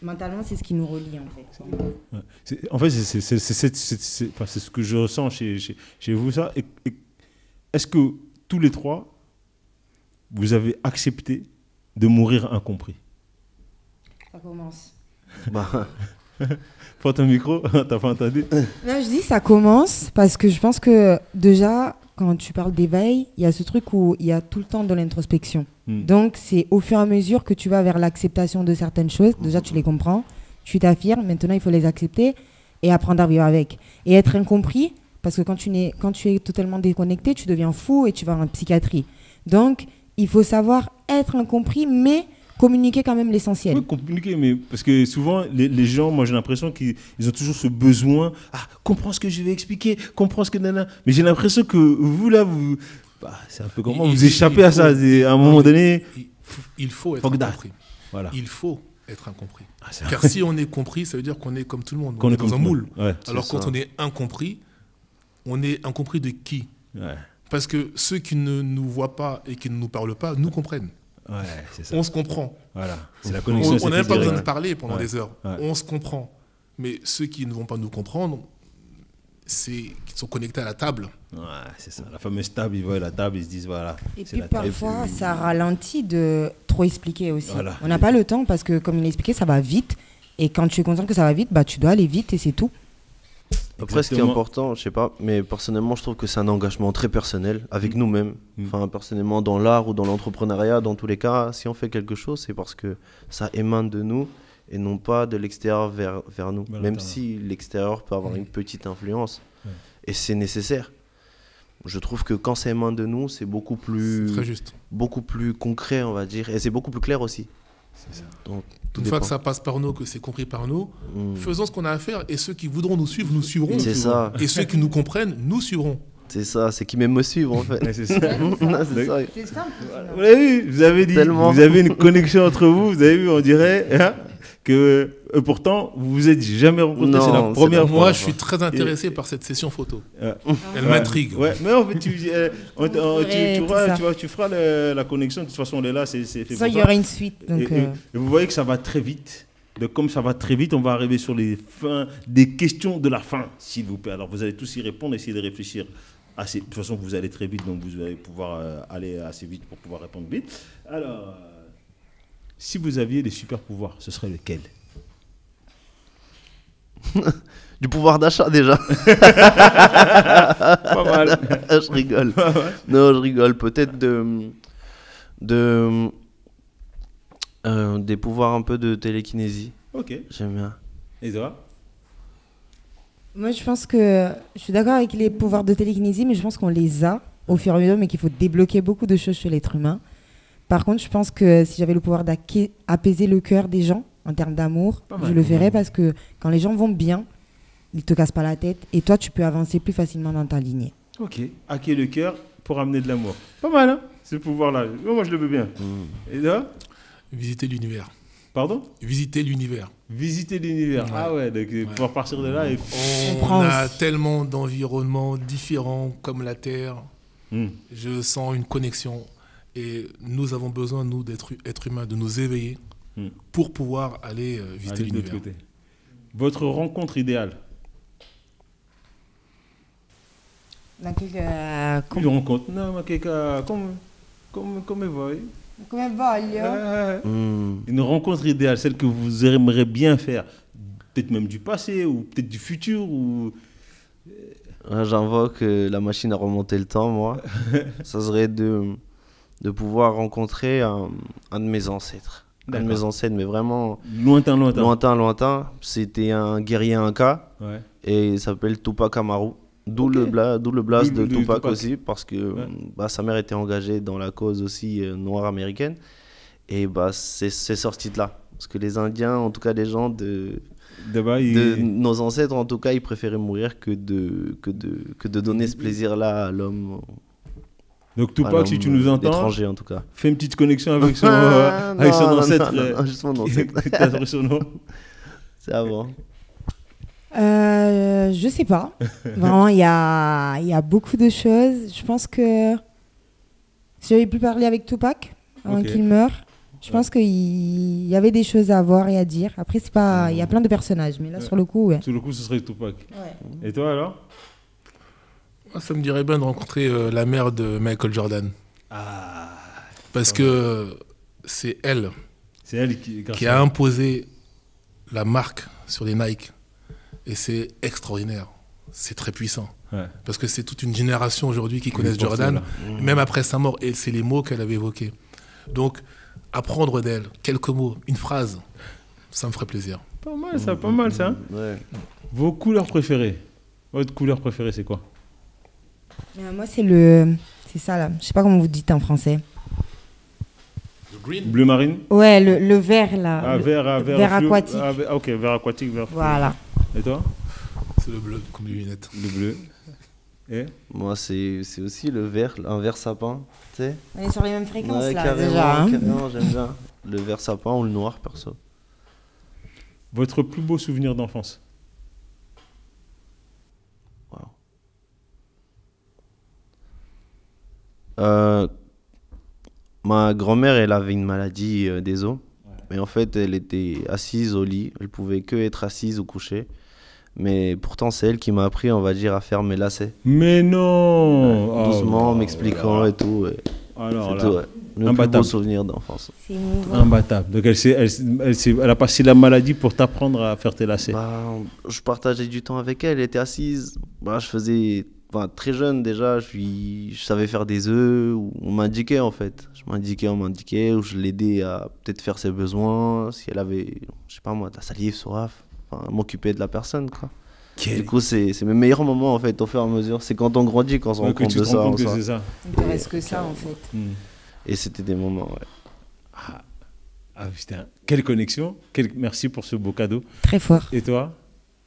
mentalement, c'est ce qui nous relie, en fait. En fait, c'est ce que je ressens chez vous, ça. Et est-ce que tous les trois, vous avez accepté de mourir incompris? Ça commence. Prends ton micro, t'as pas entendu? Là, je dis ça commence parce que je pense que déjà, quand tu parles d'éveil, il y a ce truc où il y a tout le temps de l'introspection. Donc, c'est au fur et à mesure que tu vas vers l'acceptation de certaines choses. Déjà, tu les comprends, tu t'affirmes. Maintenant, il faut les accepter et apprendre à vivre avec. Et être incompris, parce que quand tu es totalement déconnecté, tu deviens fou et tu vas en psychiatrie. Donc, il faut savoir être incompris, mais communiquer quand même l'essentiel. Oui, communiquer, mais parce que souvent, les gens, moi j'ai l'impression qu'ils ont toujours ce besoin, comprends ce que je vais expliquer, comprends ce que nana. Mais j'ai l'impression que vous là, c'est un peu comment vous échappez à ça. À un moment donné, il faut être incompris. Voilà. Il faut être incompris. Car si on est compris, ça veut dire qu'on est comme tout le monde. On est dans un moule. Ouais, alors quand on est incompris de qui? Parce que ceux qui ne nous voient pas et qui ne nous parlent pas nous comprennent. Ouais, c'est ça. On se comprend. Voilà. C'est la connexion. On n'a même pas besoin de parler pendant des heures. Ouais. On se comprend. Mais ceux qui ne vont pas nous comprendre, qui sont connectés à la table. Ouais, c'est ça. La fameuse table, ils voient la table, ils se disent voilà. Et puis parfois, ça ralentit de trop expliquer aussi. Voilà. On n'a pas le temps parce que, comme il a expliqué, ça va vite. Et quand tu es conscient que ça va vite, tu dois aller vite et c'est tout. Après, ce qui est important, je sais pas, mais personnellement, je trouve que c'est un engagement très personnel avec nous-mêmes. Enfin, personnellement, dans l'art ou dans l'entrepreneuriat, dans tous les cas, si on fait quelque chose, c'est parce que ça émane de nous et non pas de l'extérieur vers nous. Même si l'extérieur peut avoir une petite influence et c'est nécessaire. Je trouve que quand ça émane de nous, c'est beaucoup plus, très juste. Beaucoup plus concret, on va dire, et c'est beaucoup plus clair aussi. C'est ça. Donc, une fois que ça passe par nous, que c'est compris par nous, faisons ce qu'on a à faire et ceux qui voudront nous suivre, nous suivront. C'est ça. Et ceux qui nous comprennent, nous suivront. C'est ça, c'est qui même me suivent en fait. C'est ça. C'est simple. Vous l'avez vu, vous avez dit, vous avez une connexion entre vous, vous avez vu, on dirait que pourtant vous vous êtes jamais rencontrés, c'est la première fois. Moi, je suis très intéressé par cette session photo. Elle m'intrigue. Ouais, mais en fait, tu feras la connexion. De toute façon, on est là, c'est fait. Ça, il y aura une suite. Donc et vous voyez que ça va très vite. Donc, comme ça va très vite, on va arriver sur les fins des questions de la fin, s'il vous plaît. Alors, vous allez tous y répondre, essayer de réfléchir. De toute façon, vous allez très vite, donc vous allez pouvoir aller assez vite pour pouvoir répondre vite. Alors, si vous aviez des super pouvoirs, ce serait lesquels? Du pouvoir d'achat déjà. Pas mal. Je rigole. Non, je rigole. Peut-être des pouvoirs un peu de télékinésie. Ok. J'aime bien. Et toi? Moi, je pense que je suis d'accord avec les pouvoirs de télékinésie, mais je pense qu'on les a au fur et à mesure, mais qu'il faut débloquer beaucoup de choses chez l'être humain. Par contre, je pense que si j'avais le pouvoir d'apaiser le cœur des gens en termes d'amour, je le ferais parce que quand les gens vont bien, ils ne te cassent pas la tête et toi, tu peux avancer plus facilement dans ta lignée. Ok. Hacker le cœur pour amener de l'amour. Pas mal, hein, ce pouvoir-là. Moi, je le veux bien. Et toi? Visiter l'univers. Pardon? Visiter l'univers. Visiter l'univers. Ouais. Ah ouais, donc pouvoir partir de là et... On a tellement d'environnements différents comme la Terre. Je sens une connexion. Et nous avons besoin, nous, d'être humains, de nous éveiller pour pouvoir aller visiter l'univers. Votre rencontre idéale? Dans quel, Une rencontre? Non, ma keka, come vuoi? come voglio. Une rencontre idéale, celle que vous aimeriez bien faire. Peut-être même du passé ou peut-être du futur ou... J'invoque la machine à remonter le temps, moi. Ça serait de pouvoir rencontrer un de mes ancêtres. Un de mes ancêtres, mais vraiment lointain. C'était un guerrier Inca, Ouais. et il s'appelle Tupac Amaru. D'où le blast de Tupac aussi, parce que sa mère était engagée dans la cause aussi noire américaine. Et c'est sorti de là. Parce que les Indiens, en tout cas les gens de nos ancêtres, en tout cas, ils préféraient mourir que de donner ce plaisir-là à l'homme. Donc Tupac, si tu nous entends, étranger en tout cas. Fais une petite connexion avec son ancêtre. Non, juste mon ancêtre. T'as son nom. C'est avant. Je sais pas. Vraiment, il y a beaucoup de choses. Je pense que si j'avais pu parler avec Tupac avant qu'il meure, je pense qu'il y avait des choses à voir et à dire. Après, c'est pas, il y a plein de personnages, mais là, sur le coup, ouais. Sur le coup, ce serait Tupac. Ouais. Et toi, alors? Moi, ça me dirait bien de rencontrer la mère de Michael Jordan. Ah. Parce que c'est elle C'est elle qui a imposé la marque sur les Nike. Et c'est extraordinaire. C'est très puissant. Ouais. Parce que c'est toute une génération aujourd'hui qui connaissent Jordan, même après sa mort. Et c'est les mots qu'elle avait évoqués. Donc, apprendre d'elle, quelques mots, une phrase, ça me ferait plaisir. Pas mal ça. Ouais. Vos couleurs préférées? Votre couleur préférée, c'est quoi? Moi, c'est ça là. Je sais pas comment vous dites en français. Bleu marine? Ouais, le vert là. Ah, vert vert aquatique. Ah, ok, vert aquatique, vert fluo. Voilà. Et toi? C'est le bleu, comme les lunettes. Le bleu. Et? Moi, c'est aussi le vert, un vert sapin. Tu sais? On est sur les mêmes fréquences Ouais, là carrément, déjà. Hein. carrément, j'aime bien. Le vert sapin ou le noir, perso. Votre plus beau souvenir d'enfance? Ma grand-mère, elle avait une maladie des os. Mais en fait, elle était assise au lit. Elle pouvait que être assise ou couchée. Mais pourtant, c'est elle qui m'a appris, on va dire, à faire mes lacets. Mais non! Doucement, m'expliquant et tout. Alors c'est là, tout, ouais. Le plus beau souvenir d'enfance. C'est émouvant. Imbattable. Donc elle a passé la maladie pour t'apprendre à faire tes lacets. Je partageais du temps avec elle. Elle était assise. Je faisais... très jeune déjà, je savais faire des œufs. On m'indiquait en fait. On m'indiquait, ou je l'aidais à peut-être faire ses besoins. Si elle avait, je sais pas moi, de la salive, soif. M'occuper de la personne, quoi. Du coup, c'est mes meilleurs moments en fait, au fur et à mesure. C'est quand on grandit, quand on se rend compte de ça. C'est ça. Il ne te reste que ça en fait. Et c'était des moments, ouais. Ah putain, quelle connexion. Merci pour ce beau cadeau. Très fort. Et toi?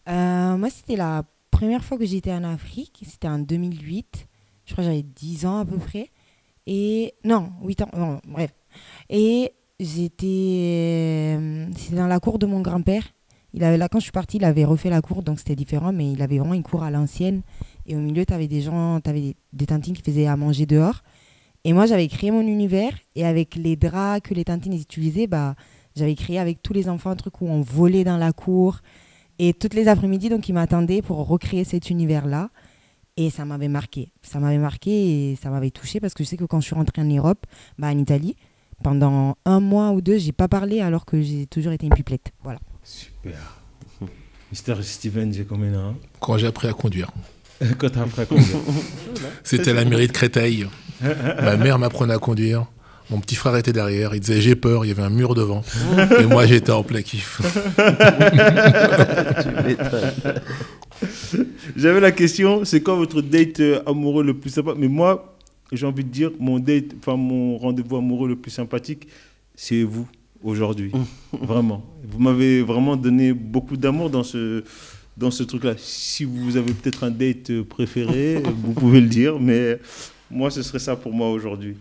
Moi, c'était la première fois que j'étais en Afrique. C'était en 2008. Je crois que j'avais 10 ans à peu près. Et non, 8 ans. Non, bref. Et c'était dans la cour de mon grand-père. Quand je suis partie, il avait refait la cour, donc c'était différent, mais il avait vraiment une cour à l'ancienne. Et au milieu, tu avais des tantines qui faisaient à manger dehors. Et moi, j'avais créé mon univers. Et avec les draps que les tantines utilisaient, j'avais créé avec tous les enfants un truc où on volait dans la cour. Et toutes les après-midi, donc, ils m'attendaient pour recréer cet univers-là. Et ça m'avait marqué. Ça m'avait marqué et ça m'avait touchée parce que je sais que quand je suis rentrée en Europe, en Italie, pendant 1 mois ou 2, j'ai pas parlé alors que j'ai toujours été une pipelette. Voilà. Super. Mr. Steven, j'ai combien d'ans? Quand j'ai appris à conduire. Quand t'as appris à conduire. C'était à la mairie de Créteil. Ma mère m'apprenait à conduire. Mon petit frère était derrière. Il disait j'ai peur. Il y avait un mur devant. Et moi, j'étais en plein kiff. J'avais la question, c'est quoi votre date amoureux le plus sympa? Mais moi, j'ai envie de dire, mon rendez-vous amoureux le plus sympathique, c'est vous, aujourd'hui. Vraiment. Vous m'avez vraiment donné beaucoup d'amour dans ce truc-là. Si vous avez peut-être un date préféré, vous pouvez le dire, mais moi, ce serait ça pour moi aujourd'hui.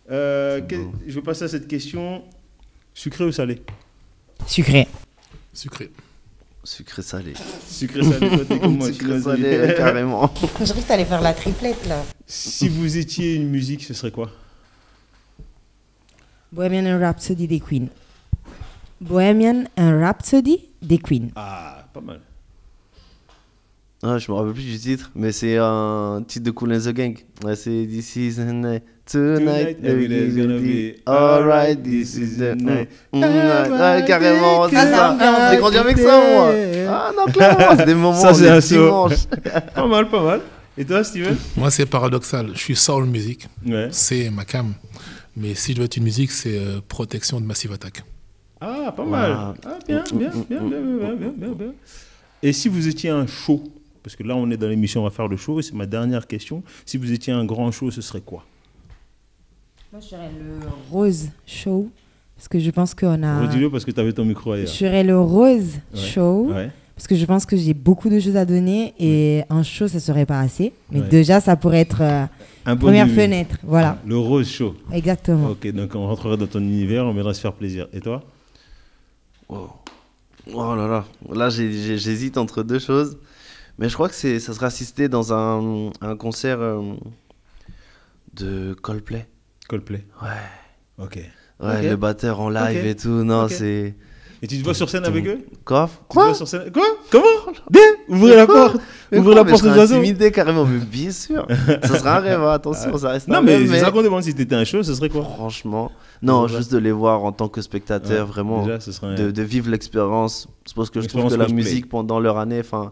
Je vais passer à cette question. Sucré ou salé? Sucré. Sucré. Sucré-salé. Sucré-salé, toi t'es comme moi. Sucré-salé, carrément. Je croyais que t'allais faire la triplette, là. Si vous étiez une musique, ce serait quoi? Bohemian Rhapsody des Queen. Bohemian Rhapsody des Queen. Ah, pas mal. Ah, je me rappelle plus du titre, mais c'est un titre de Kool and the Gang. Ouais, c'est This is the night, tonight, every day is gonna be alright, this is the night. Ouais, carrément, c'est ça. J'ai grandi avec ça, moi. Ah non, clairement, c'est des moments Ça, c'est un saut. dimanche. Pas mal, pas mal. Et toi, Steven? Moi, c'est paradoxal. Je suis soul music. Ouais. C'est ma cam. Mais si je dois être une musique, c'est Protection de Massive Attack. Ah, pas mal. Ah, bien. Et si vous étiez un show, parce que là, on est dans l'émission, on va faire le show, et c'est ma dernière question. Si vous étiez un grand show, ce serait quoi? Moi, je serais le Rose Show. Parce que je pense qu'on a. Redis-le parce que tu avais ton micro ailleurs. Je serais le Rose Show. Ouais. Parce que je pense que j'ai beaucoup de choses à donner et un show, ça serait pas assez. Mais Ouais. déjà, ça pourrait être Un bon première début. fenêtre. Voilà. Le Rose Show. Exactement. Ok, donc on rentrera dans ton univers, on viendra se faire plaisir. Et toi? Wow. Oh là là, là j'hésite entre deux choses, mais je crois que ça sera assisté dans un concert de Coldplay. Coldplay. Ouais. Ok. Ouais, Ok. le batteur en live Ok. et tout, non, Ok. c'est... Et tu te vois sur scène avec eux? Quoi? Tu te vois sur scène... Quoi? Comment? Bien. Ouvrez la porte. Ouvrez la porte aux aux oiseaux. intimidé carrément, mais bien sûr. Ça sera un rêve, hein, attention, ça reste Non, un mais rêve, c'est ça qu'on demande. Si t'étais un show, ce serait quoi? franchement, non, Ouais. juste de les voir en tant que spectateur, Ouais, vraiment, déjà, ce serait un- de vivre l'expérience. C'est parce que je trouve que L'expérience la cosplay. musique pendant leur année, enfin,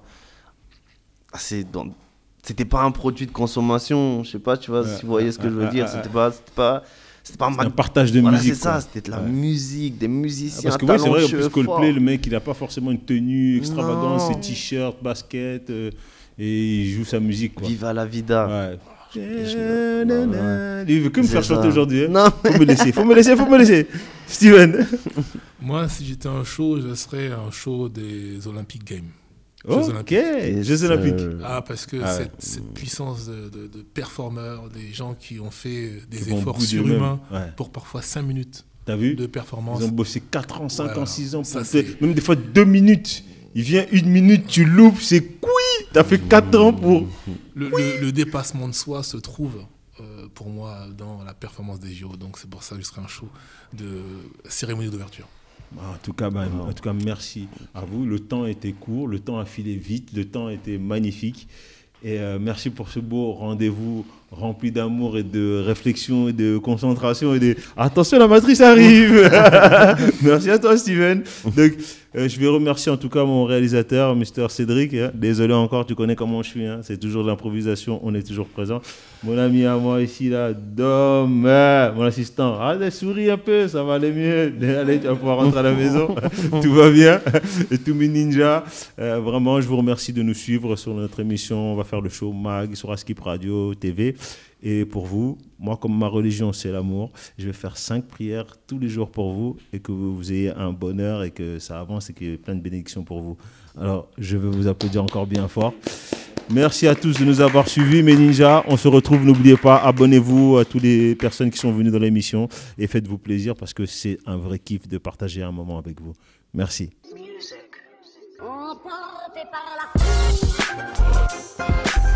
c'était pas un produit de consommation, je sais pas, tu vois, si vous voyez ce que je veux dire, c'était pas un partage de voilà, musique. c'est ça, quoi. c'était de la Ouais. musique, des musiciens Parce que oui, c'est vrai, en talentueux, plus Coldplay, forts. le mec, il n'a pas forcément une tenue extravagante, Non. ses t-shirts, basket, et il joue sa musique. Quoi. Viva la vida. Ouais. Ouais. Il veut que me C'est faire ça. chanter aujourd'hui. Hein. Non, Faut me laisser. Steven. Moi, si j'étais un show, je serais un show des Olympic Games. Jeux Ok, Olympiques. Jeux Olympiques. Ah, parce que Ah ouais. cette puissance de performeurs, des gens qui ont fait des Qui vont au efforts bout d'eux-mêmes. surhumains Ouais. pour parfois 5 minutes T'as vu? de performance. Ils ont bossé 4 ans, 5 ans, Voilà. 6 ans. Ça, Pour c'est- même des fois 2 minutes. Il vient 1 minute, tu loupes, c'est couille. T'as fait 4 ans pour. Le dépassement de soi se trouve pour moi dans la performance des JO. Donc c'est pour ça que je serai un show de cérémonie d'ouverture. En tout cas, merci à vous. Le temps était court, le temps a filé vite, le temps était magnifique. Et merci pour ce beau rendez-vous rempli d'amour et de réflexion et de concentration et de... Attention, la matrice arrive. Merci à toi, Steven. Donc, je vais remercier en tout cas mon réalisateur, Mr. Cédric. Hein. Désolé encore, tu connais comment je suis. Hein. C'est toujours de l'improvisation, on est toujours présent. Mon ami à moi ici, là, Dom, mon assistant. Allez, souris un peu, ça va aller mieux. Allez, tu vas pouvoir rentrer à la maison. Tout va bien. Et tous mes ninjas. Vraiment, je vous remercie de nous suivre sur notre émission. On va faire le show MAG sur Askip Radio TV. Et pour vous, moi, comme ma religion, c'est l'amour, je vais faire 5 prières tous les jours pour vous et que vous ayez un bonheur et que ça avance et qu'il y ait plein de bénédictions pour vous. Alors, je vais vous applaudir encore bien fort. Merci à tous de nous avoir suivis, mes ninjas. On se retrouve, n'oubliez pas, abonnez-vous à toutes les personnes qui sont venues dans l'émission et faites-vous plaisir parce que c'est un vrai kiff de partager un moment avec vous. Merci. Emporté par la foule.